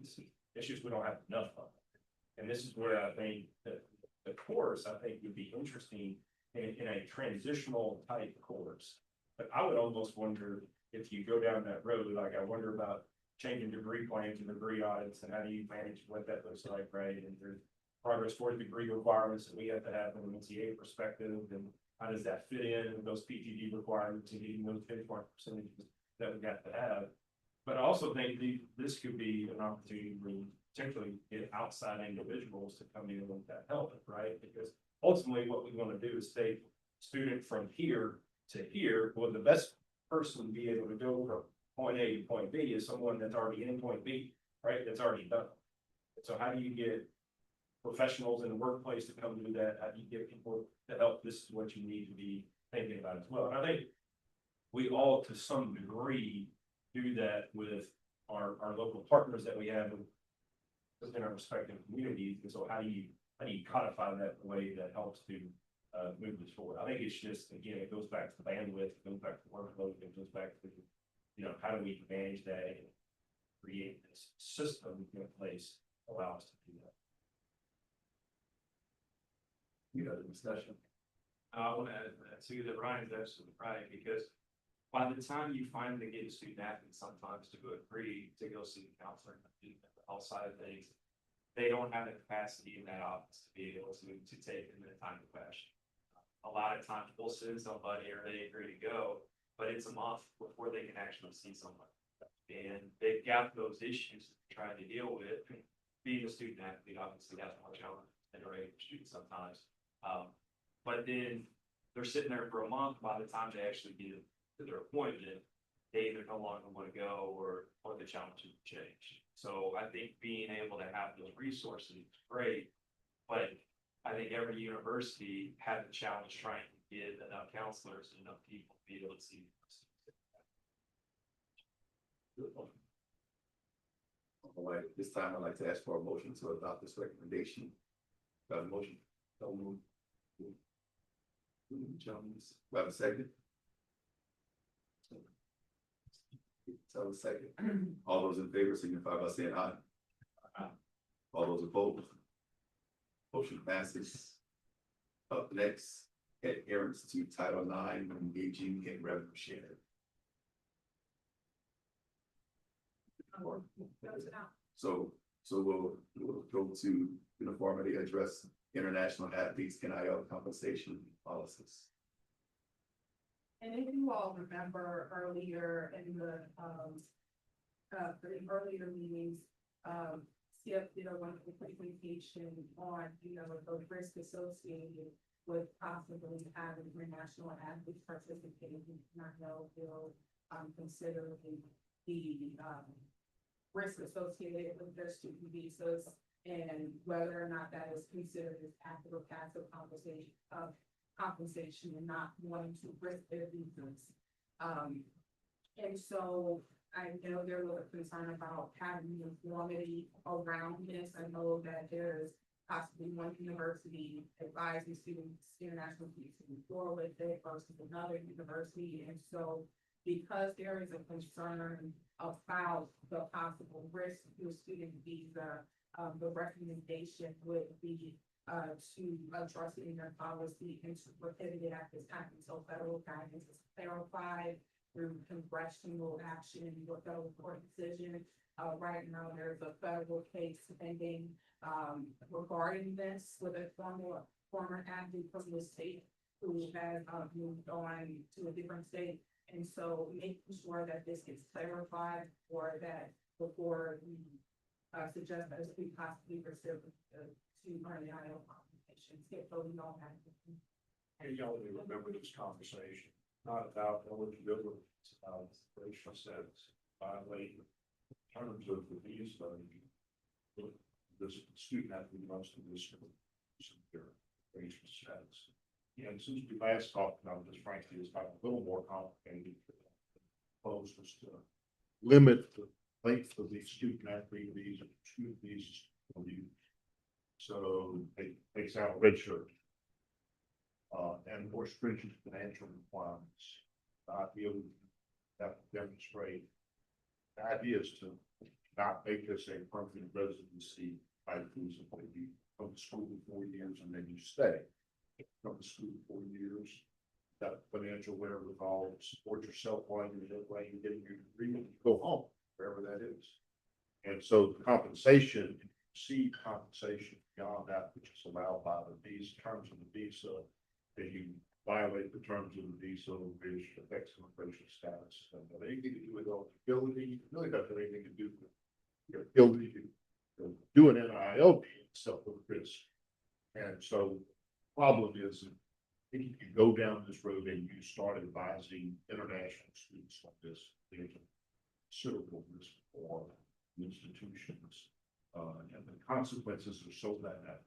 It's just we don't have enough of it. And this is where I think that the course, I think, would be interesting in a transitional type course. But I would almost wonder if you go down that road, like I wonder about changing degree plans and degree audits and how do you manage what that looks like, right? And there's progress towards degree requirements that we have to have from an NCAA perspective, and how does that fit in with those PGD requirements and getting those benchmark percentages that we got to have. But I also think this could be an opportunity to potentially get outside individuals to come in with that help, right? Because ultimately what we want to do is take student from here to here. Well, the best person to be able to go from point A to point B is someone that's already in point B, right? That's already done. So how do you get professionals in the workplace to come do that? How do you get people to help? This is what you need to be thinking about as well. And I think we all, to some degree, do that with our local partners that we have within our respective communities. And so how do you codify that in a way that helps to move this forward? I think it's just, again, it goes back to the bandwidth, it goes back to workload, it goes back to, how do we manage that and create this system in place that allow us to do that. The discussion. I want to add that too, that Ryan's absolutely right, because by the time you finally get a student athlete sometimes to agree to go see the counselor and do the health side of things, they don't have the capacity in that office to be able to take in the time to fashion. A lot of times we'll send somebody or they agree to go, but it's a month before they can actually see someone. And they've got those issues that they're trying to deal with. Being a student athlete obviously has more challenge than a regular student sometimes. But then they're sitting there for a month. By the time they actually get to their appointment, they either no longer want to go or the challenges change. So I think being able to have those resources is great, but I think every university has a challenge trying to get enough counselors and enough people to be able to see. All right, this time I'd like to ask for a motion to adopt this recommendation. Got a motion? So moved. Gentlemen, we have a second. So a second. All those in favor signify by saying aye. Aye. All those opposed. Motion passes. Up next, adherence to Title IX, engaging in revenue sharing. So we'll go to uniformity, address international athletes NIL compensation policies. And if you all remember earlier in the earlier meetings, Skip did a wonderful presentation on, the risk associated with possibly having international athletes participating in NIL bill, considering the risk associated with their student visas and whether or not that is considered as active or passive compensation and not wanting to risk their visas. And so I know there was a concern about having uniformity around this. I know that there's possibly one university advising students international students to move forward with it versus another university. And so because there is a concern about the possible risk to a student visa, the recommendation would be to address it in their policy and to prohibit it at this time until federal guidance is clarified through congressional action or federal court decision. Right now, there's a federal case pending regarding this with a former athlete from the state who has moved on to a different state. And so making sure that this gets clarified or that before we suggest that we possibly pursue to earn the NIL compensation, so we don't have. And y'all may remember this conversation not about eligibility, it's about racial status, violate terms of the visa. This student athlete must be their racial status. And since we last talked about this, frankly, it's gotten a little more complicated. Proposed was to limit the length of the student athlete visa to these years. So it takes out a red shirt. And more stringent financial requirements. Not be able to have to demonstrate. The idea is to not make this a permanent residency type visa, but you come to school for 4 years and then you stay. Come to school for 4 years, got financial wherewithal, support yourself while you're getting your degree, and you go home, wherever that is. And so the compensation, receive compensation beyond that which is allowed by the visa, terms of the visa, if you violate the terms of the visa, which affects immigration status, and anything to do with eligibility, really doesn't have anything to do with your ability to do an NIL itself with risk. And so the problem is, if you can go down this road and you start advising international students like this, there's a considerable risk for institutions. And the consequences are so bad.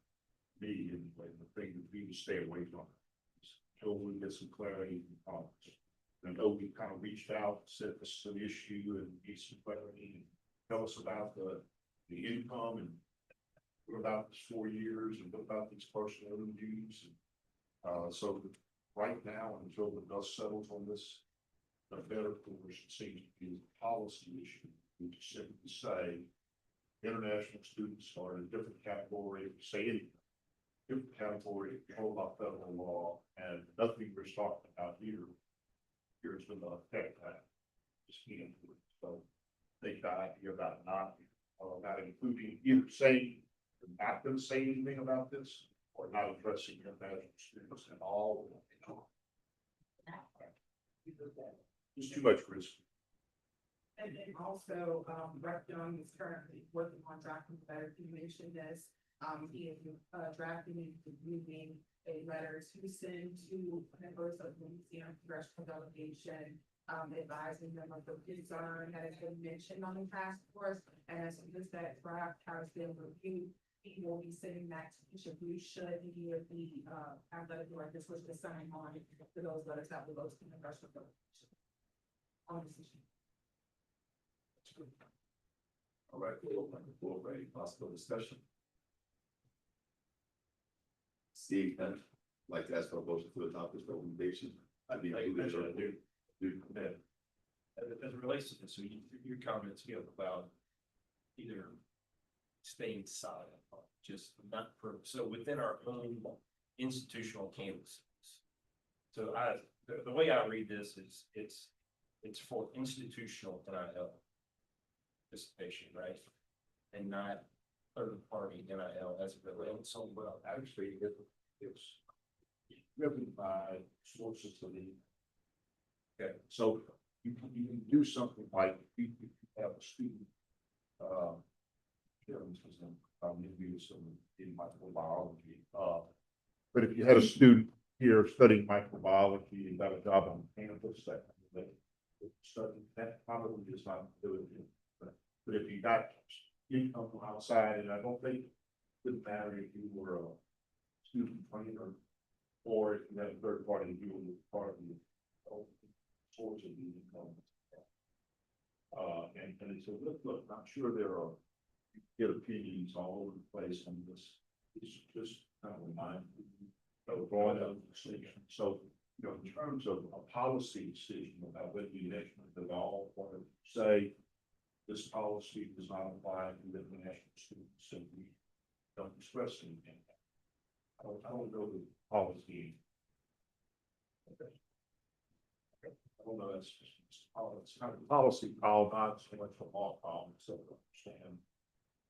Me, anyway, the thing that we would stay away from. Until we get some clarity from Congress. I know we kind of reached out, said this is an issue and need some clarity. And tell us about the income and what about this 4 years and what about these personal interviews. So right now, until the dust settles on this, the better course seems to be a policy issue. We just simply say international students are in a different category, say anything. Different category controlled by federal law, and nothing we're talking about here is going to affect that. So they die here about not including either saying not going to say anything about this or not addressing international students at all. There's too much risk. And then also, Rep. Young is currently working on drafting the letter. You mentioned this. He is drafting and reviewing a letter to send to members of the Louisiana congressional delegation, advising them of the concern that has been mentioned on the task force. And as soon as that draft has been reviewed, he will be sending that to each of you. Should any of the athletic directors wish to sign on to those letters that will go to the congressional delegation on this issue. All right, we'll open the floor for any possible discussion. Steve, I'd like to ask for a motion to adopt this recommendation. I do that. As it relates to this, so your comments here about either staying silent, or just not for, so within our own institutional campuses. So the way I read this is it's for institutional NIL participation, right? And not third party NIL as it relates. So well, actually, it's driven by sources of the. Okay, so you can do something like you have a student. Maybe some in microbiology. But if you had a student here studying microbiology and got a job on campus, that study that probably is not doing it. But if you got income from outside, and I don't think it would matter if you were a student trainer or if you had a third party deal with part of the source of the income. And so look, I'm sure there are get opinions all over the place on this. It's just kind of remind of broad distinction. So, you know, in terms of a policy decision about whether you nationally all want to say this policy does not apply to the international students, and we don't express anything. I don't know the policy. Okay. I don't know, that's just it's kind of a policy call, not so much a law call, so I understand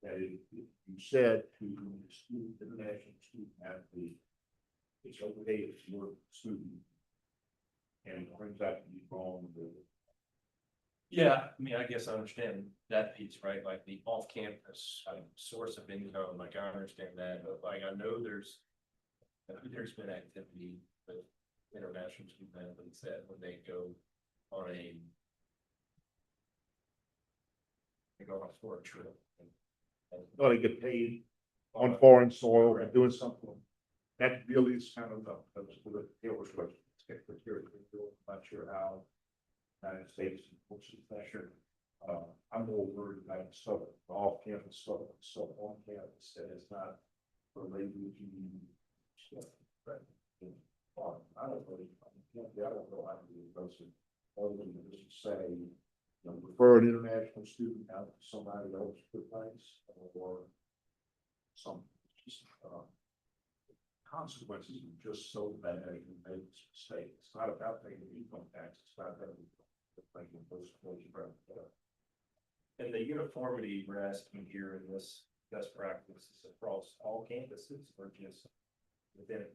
that if you said to a student, international student athlete, it's okay if you're a student, and it turns out to be wrong with it. Yeah, I mean, I guess I understand that piece, right? Like the off-campus source of income, like I understand that, but like I know there's been activity with international student athletes that when they go on they go on a sport trip. Or they get paid on foreign soil or doing something. That really is kind of the Taylor's question. I'm not sure how United States enforces that. Sure. I'm more worried about stuff, off campus stuff, on campus that is not related to stuff. Right. I don't really, I don't know how to do those. Other than just say, refer an international student out to somebody else for advice or some just, consequences are just so bad and make mistakes. It's not about paying the income tax, it's not about making those closure. And the uniformity we're asking here in this best practices across all campuses or just within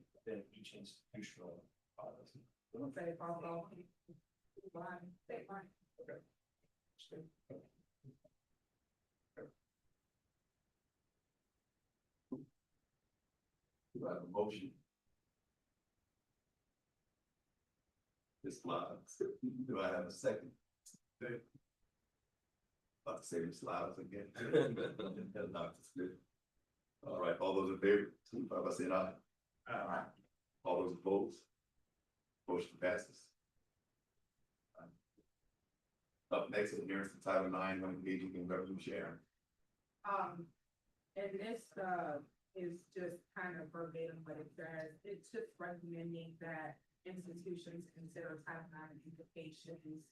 each institutional policy. Say follow. Line, state line. Okay. Do I have a motion? This Lyles. Do I have a second? About to say Ms. Lyles again. That's not good. All right, all those in favor, signify by saying aye. Aye. All those opposed? Motion passes. Up next, adherence to Title IX when engaging in revenue sharing. And this, is just kind of verbatim what it says. It's just recommending that institutions consider Title IX implications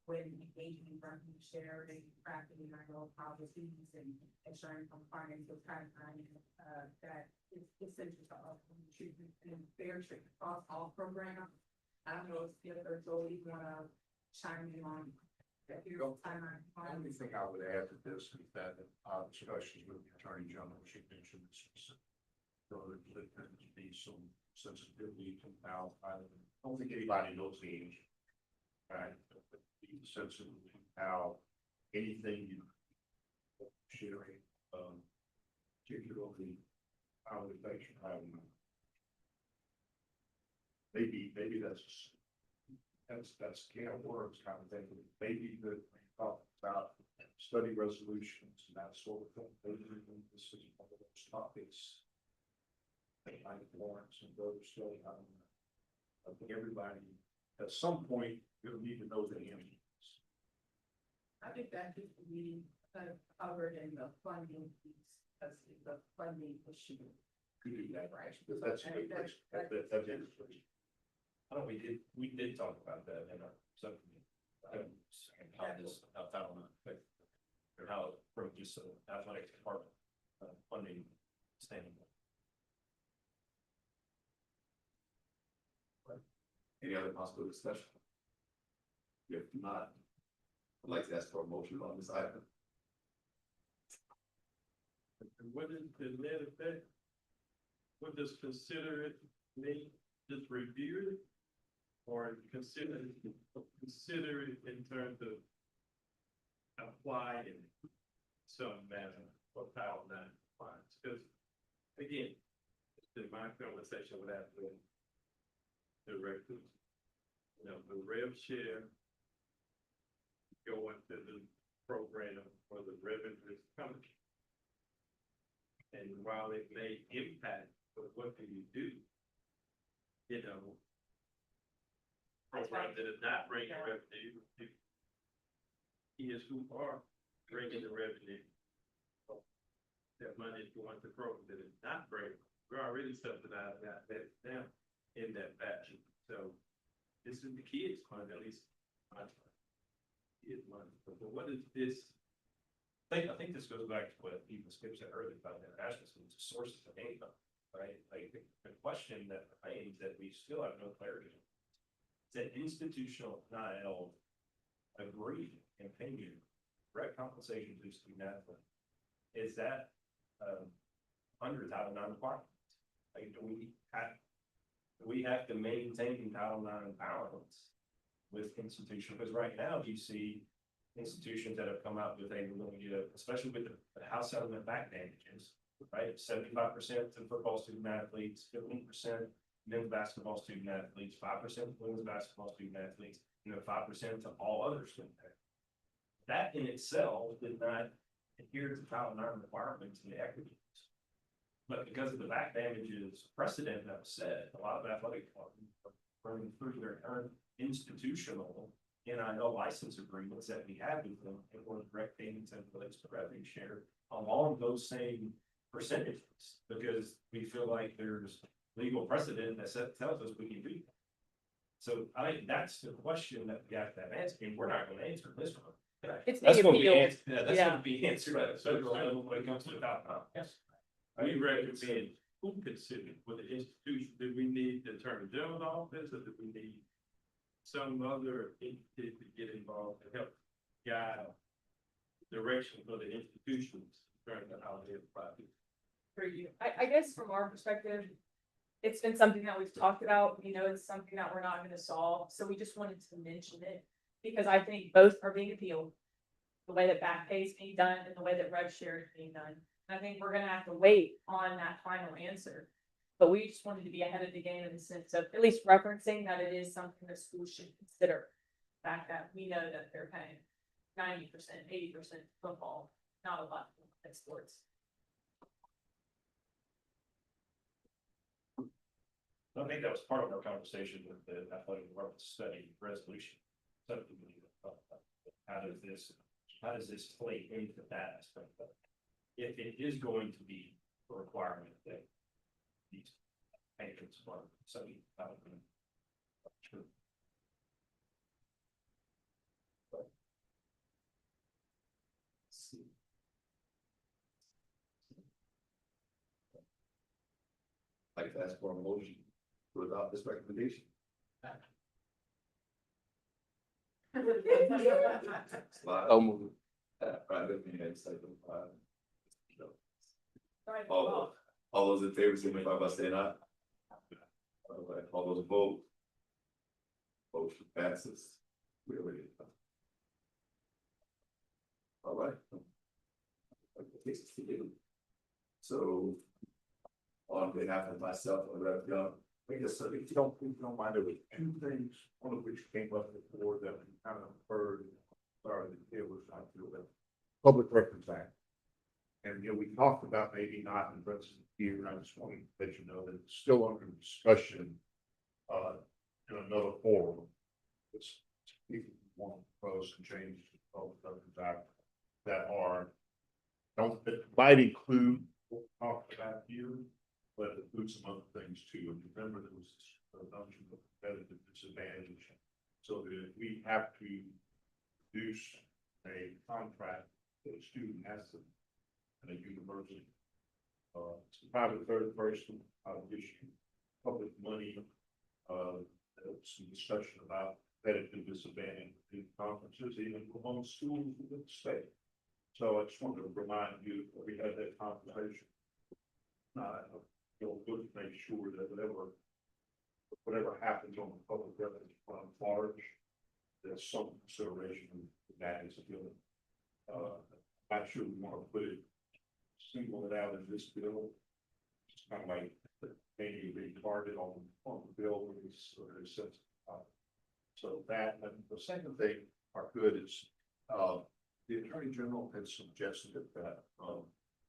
when engaging in revenue sharing, crafting NIL policies, and ensuring compliance with Title IX, that is essential to all treatment and fair treatment across all programs. I don't know if there's always wanna chime in on that. The only thing I would add to this is that discussions with the Attorney General, she mentioned this. There tends to be some sensitivity to how, I don't think anybody knows the age. Right, but the sensitive to how anything you sharing, particularly how it affects your time. Maybe that's can of worms kind of thing. Maybe the talk about study resolutions and that sort of thing. Maybe this is one of those topics. Like Lawrence and those study. I don't know. I think everybody at some point you'll need to know the answers. I think that is the meeting kind of covered in the funding piece, because it's a funding issue. Could do that, right? Because that's I think that's- I know we did talk about that in our subcommittee. How Title IX affects, or how from just an athletic department funding standing. Any other possible discussion? If not, I'd like to ask for a motion on this item. What is the net effect? What does consider it mean? Just review it? Or consider it in terms of apply in some manner for Title IX funds? Because again, in my conversation with that directors, the rev share going to the program for the revenue is coming. And while it may impact, but what do you do? Programs that is not bringing revenue, is who are bringing the revenue. That money is going to programs that is not bringing. We're already subsidizing that down in that fashion. So this is the kids' money, at least my kids' money. But what is this? I think this goes back to what people Skip said earlier about international students, sources of income, right? Like the question that remains that we still have no clarity on. That institutional NIL agreed and paying direct compensation to student athletes. Is that under Title IX requirements? Like, do we have to maintain Title IX balance with institutions? Because right now you see institutions that have come out with especially with the house settlement back damages, right? 75% to football student athletes, 15% men's basketball student athletes, 5% to women's basketball student athletes, and then 5% to all other student athletes. That in itself did not adhere to Title IX requirements and the equity. But because of the back damages precedent that was set, a lot of athletic departments are running through their current institutional NIL license agreements that we have with them, and we're direct payments and relates to revenue share along those same percentages, because we feel like there's legal precedent that tells us we can do that. So I think that's the question that we have to have answered, and we're not gonna answer this one. It's That's being gonna be appealed. answered, that's Yeah. gonna be answered at a federal level when it comes to the outcome. Yes. We recommend who considered with the institution, do we need the attorney general's office, or do we need some other entity to get involved to help guide direction for the institutions during the holiday project? For you. I guess from our perspective, it's been something that we've talked about, you know, it's something that we're not gonna solve, so we just wanted to mention it. Because I think both are being appealed, the way that back pay is being done and the way that rev share is being done. And I think we're gonna have to wait on that final answer. But we just wanted to be ahead of the game in the sense of at least referencing that it is something that schools should consider. The fact that we know that they're paying 90%, 80% football, not a lot of sports. I think that was part of our conversation with the athletic department study resolution. Subcommittee that talked about how does this play into that aspect of it? If it is going to be a requirement that these patrons are studying. True. Like to ask for a motion to adopt this recommendation. Slide. Oh, move. Private man, second, Right, all those in favor, signify by saying aye. All right, all those opposed. Motion passes. We already. All right. So, on behalf of myself and Rev. Young, I guess, if you don't mind, there was two things, one of which came up before that we kind of heard, sorry, it was not the Public Records Act. And, you know, we talked about maybe not addressing it here, and I just wanted to let you know that it's still under discussion, in another forum. It's people who want to propose some changes to the Public Records Act that might include what we talked about here, but include some other things too. And remember, there was a notion of competitive disadvantage. So that if we have to produce a contract that a student has to, in a university, it's a private third person, issue public money, some discussion about competitive disadvantage in conferences, even among schools within the state. So I just wanted to remind you that we had that conversation. You'll good to make sure that whatever happens on the public records front large, there's some consideration of that is given. Not sure we want to put it, single it out in this bill. It's kind of like maybe being targeted on the bill when it's sort of sense. So that, and the second thing are good is, the Attorney General had suggested that,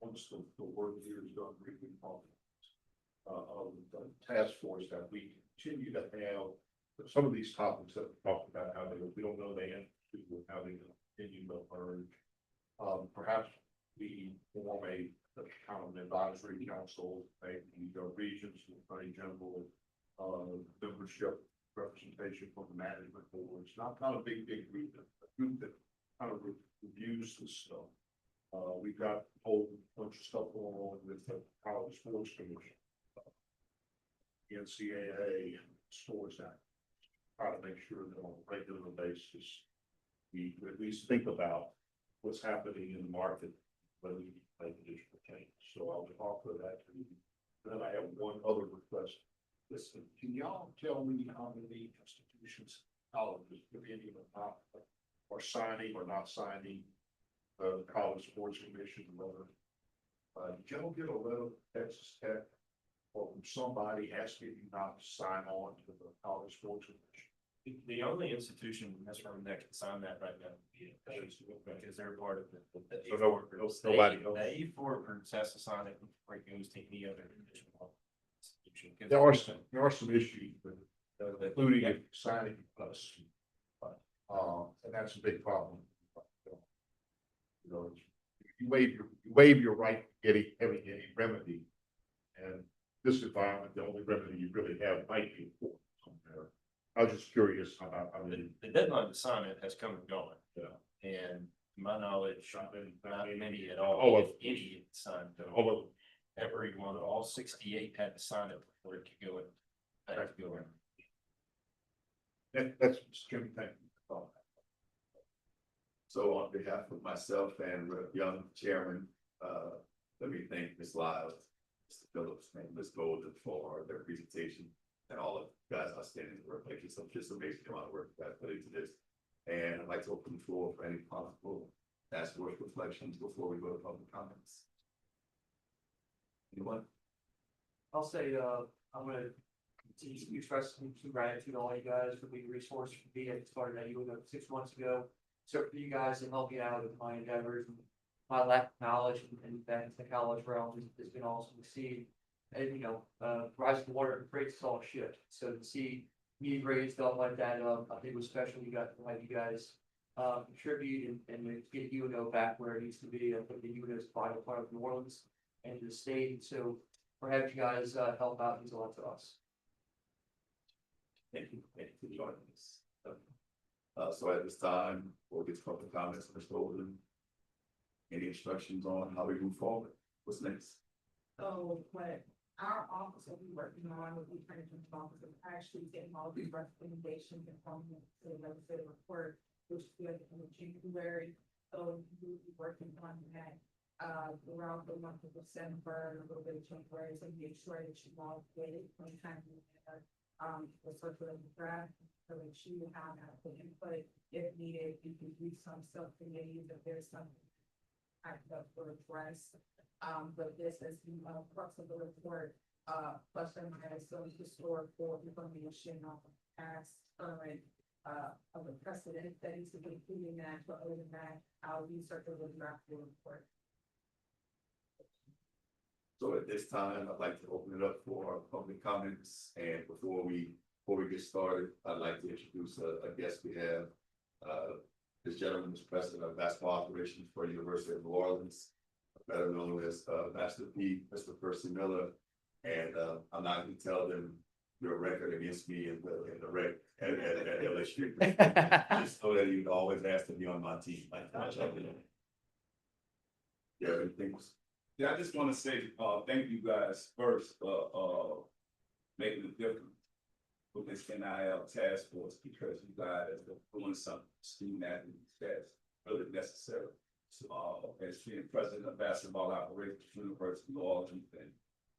once the work here is done, we can call the task force that we continue to have some of these topics that we talked about, how we don't know the answer to, how they continue to emerge. Perhaps we form a kind of an advisory council, maybe the regions, the Attorney General, membership representation from the management board. It's not a big group, a group that kind of reviews this stuff. We've got a whole bunch of stuff going on with the College Sports Commission, NCAA, Sports Act. Try to make sure that on a regular basis, we at least think about what's happening in the market, whether we make additional change. So I'll offer that to you. Then I have one other request. Listen, can y'all tell me how many institutions, colleges, if any of them are signing or not signing the College Sports Commission letter? Did y'all get a letter from Texas Tech or from somebody asking you not to sign on to the college sports commission? The only institution in this room that can sign that right now would be because they're part of the So nobody else? The A4 groups has to sign it before it goes to any other additional institution. There are some issues with, including if signing us. And that's a big problem. You know, you waive your right to having any remedy. And this environment, the only remedy you really have might be court somewhere. I was just curious about, The deadline to sign it has come and gone. Yeah. And to my knowledge, not many at All all, of if any, signed. all of Everyone, all 68 had to sign it before it could go in. Had to go in. that's Jim, thank you. So on behalf of myself and young chairman, let me thank Ms. Lyles, Mr. Phillips, and Ms. Golden for their presentation, and all of you guys outstanding work. Thank you so much. Just amazing amount of work you guys put into this. And I'd like to open the floor for any possible task force reflections before we go to public comments. Anyone? I'll say, I'm gonna continue to express some gratitude to all you guys for being a resource for me. I started at UNO 6 months ago. So for you guys to help me out with my endeavors and my lack of knowledge and that the college realm has been awesome to see. And, rising water and creates all shit. So to see me raised up like that, I think it was special. You have you guys contribute and get UNO back where it needs to be. I think the UNO is a vital part of New Orleans and the state. So for having you guys help out means a lot to us. Thank you for joining us. So at this time, we'll get to public comments, Mr. Golden. Any instructions on how we move forward? What's next? So what our office will be working on with the attorney general's office is actually getting all these recommendations and from the legislative report, which is good in January. So we'll be working on that around the month of December, a little bit of January, so make sure that you all get it when time you have the circulating draft. So that you have the input if needed. You can do some subcommittees if there's something that will address. But this is the crux of the report, plus or minus some historical information on past, current, of the precedent that needs to be included in that. But other than that, I'll research the draft report. So at this time, I'd like to open it up for public comments, and before we get started, I'd like to introduce a guest we have. This gentleman is president of basketball operations for the University of New Orleans, better known as Master P, Mr. Percy Miller. And I'm not going to tell them your record against me in the rec at LSU. Just so that you'd always ask to be on my team. Yeah, anything? Yeah, I just want to say, thank you guys first, making a difference with this NIL task force, because you guys are doing something student athletes that's really necessary. So, as being president of basketball operations, University of New Orleans, and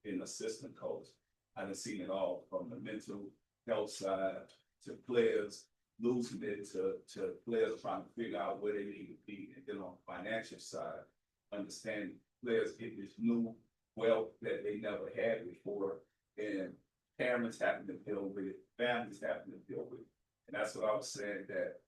being assistant coach, I've seen it all from the mental health side to players losing it to players trying to figure out where they need to be, and then on the financial side, understanding players get this new wealth that they never had before, and parents having to deal with it, families having to deal with it. And that's what I was saying, that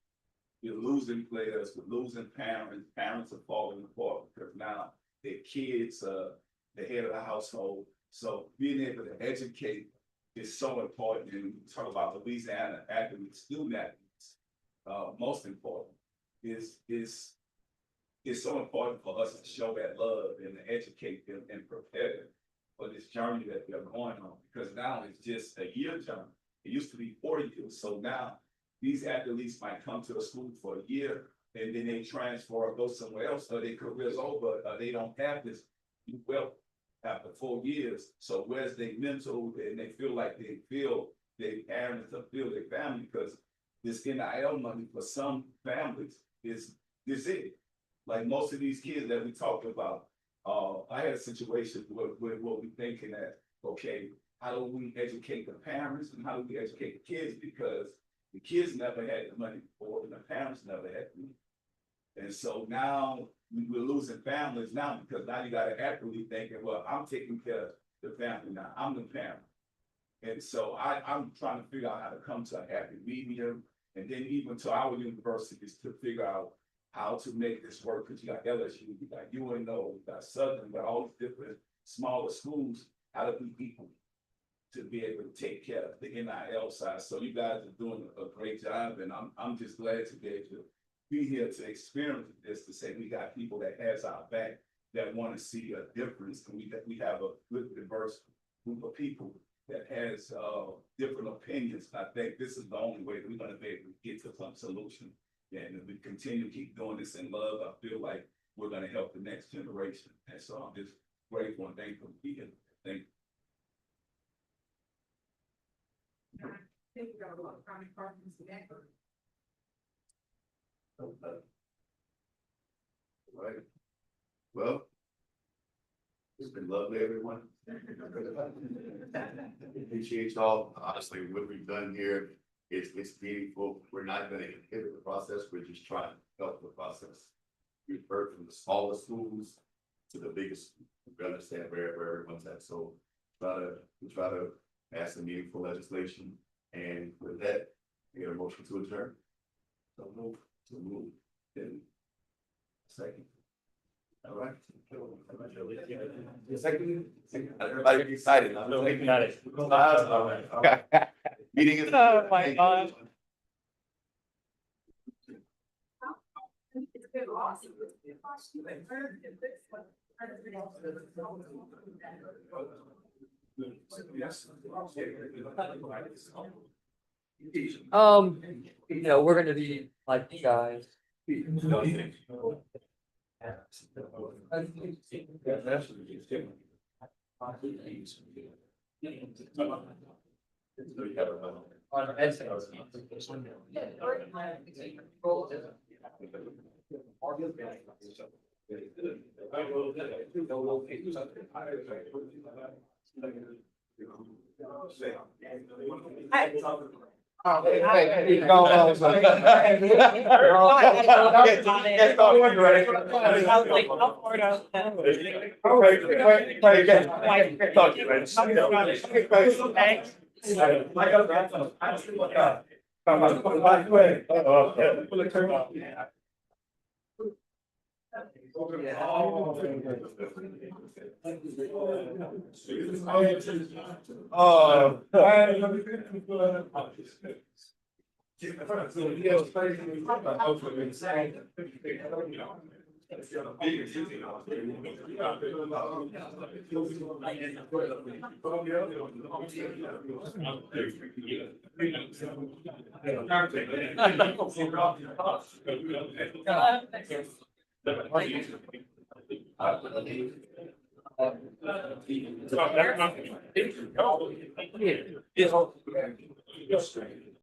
we're losing players, we're losing parents, parents are falling apart because now their kids are the head of the household. So being able to educate is so important. And we talk about Louisiana athletes, student athletes, most important is so important for us to show that love and to educate them and prepare them for this journey that they're going on. Because now it's just a year journey. It used to be 4 years. So now these athletes might come to a school for a year and then they transfer or go somewhere else, or their career's over, or they don't have this wealth after 4 years. So where's their mental, and they feel like they feel their parents or feel their family, because this NIL money for some families is it. Like most of these kids that we talked about, I had a situation where we thinking that, okay, how do we educate the parents and how do we educate the kids? Because the kids never had the money before and the parents never had the money. And so now we're losing families now, because now you got an athlete thinking, well, I'm taking care of the family now, I'm the parent. And so I'm trying to figure out how to come to a happy medium, and then even to our universities to figure out how to make this work, because you got LSU, you got UNO, you got Southern, you got all these different smaller schools, how to be equal to be able to take care of the NIL side. So you guys are doing a great job, and I'm just glad to be able to be here to experience this, to say we got people that has our back, that want to see a difference, and we have a good diverse group of people that has different opinions. I think this is the only way that we're gonna be able to get to some solution. And if we continue to keep doing this in love, I feel like we're gonna help the next generation. And so I'm just grateful and thankful to be here. Thank you. I think we got a lot of common partners today. Right. Well, it's been lovely, everyone. Appreciate y'all. Honestly, what we've done here is meaningful. We're not gonna inhibit the process. We're just trying to help the process. We've heard from the smallest schools to the biggest. We understand where everyone's at. So we try to pass some meaningful legislation. And with that, we get a motion to adjourn. So move. Then second. All right. Second. Everybody be excited. Got it. Meeting is. Oh, my God. It's been awesome. You know, we're gonna be like you guys. On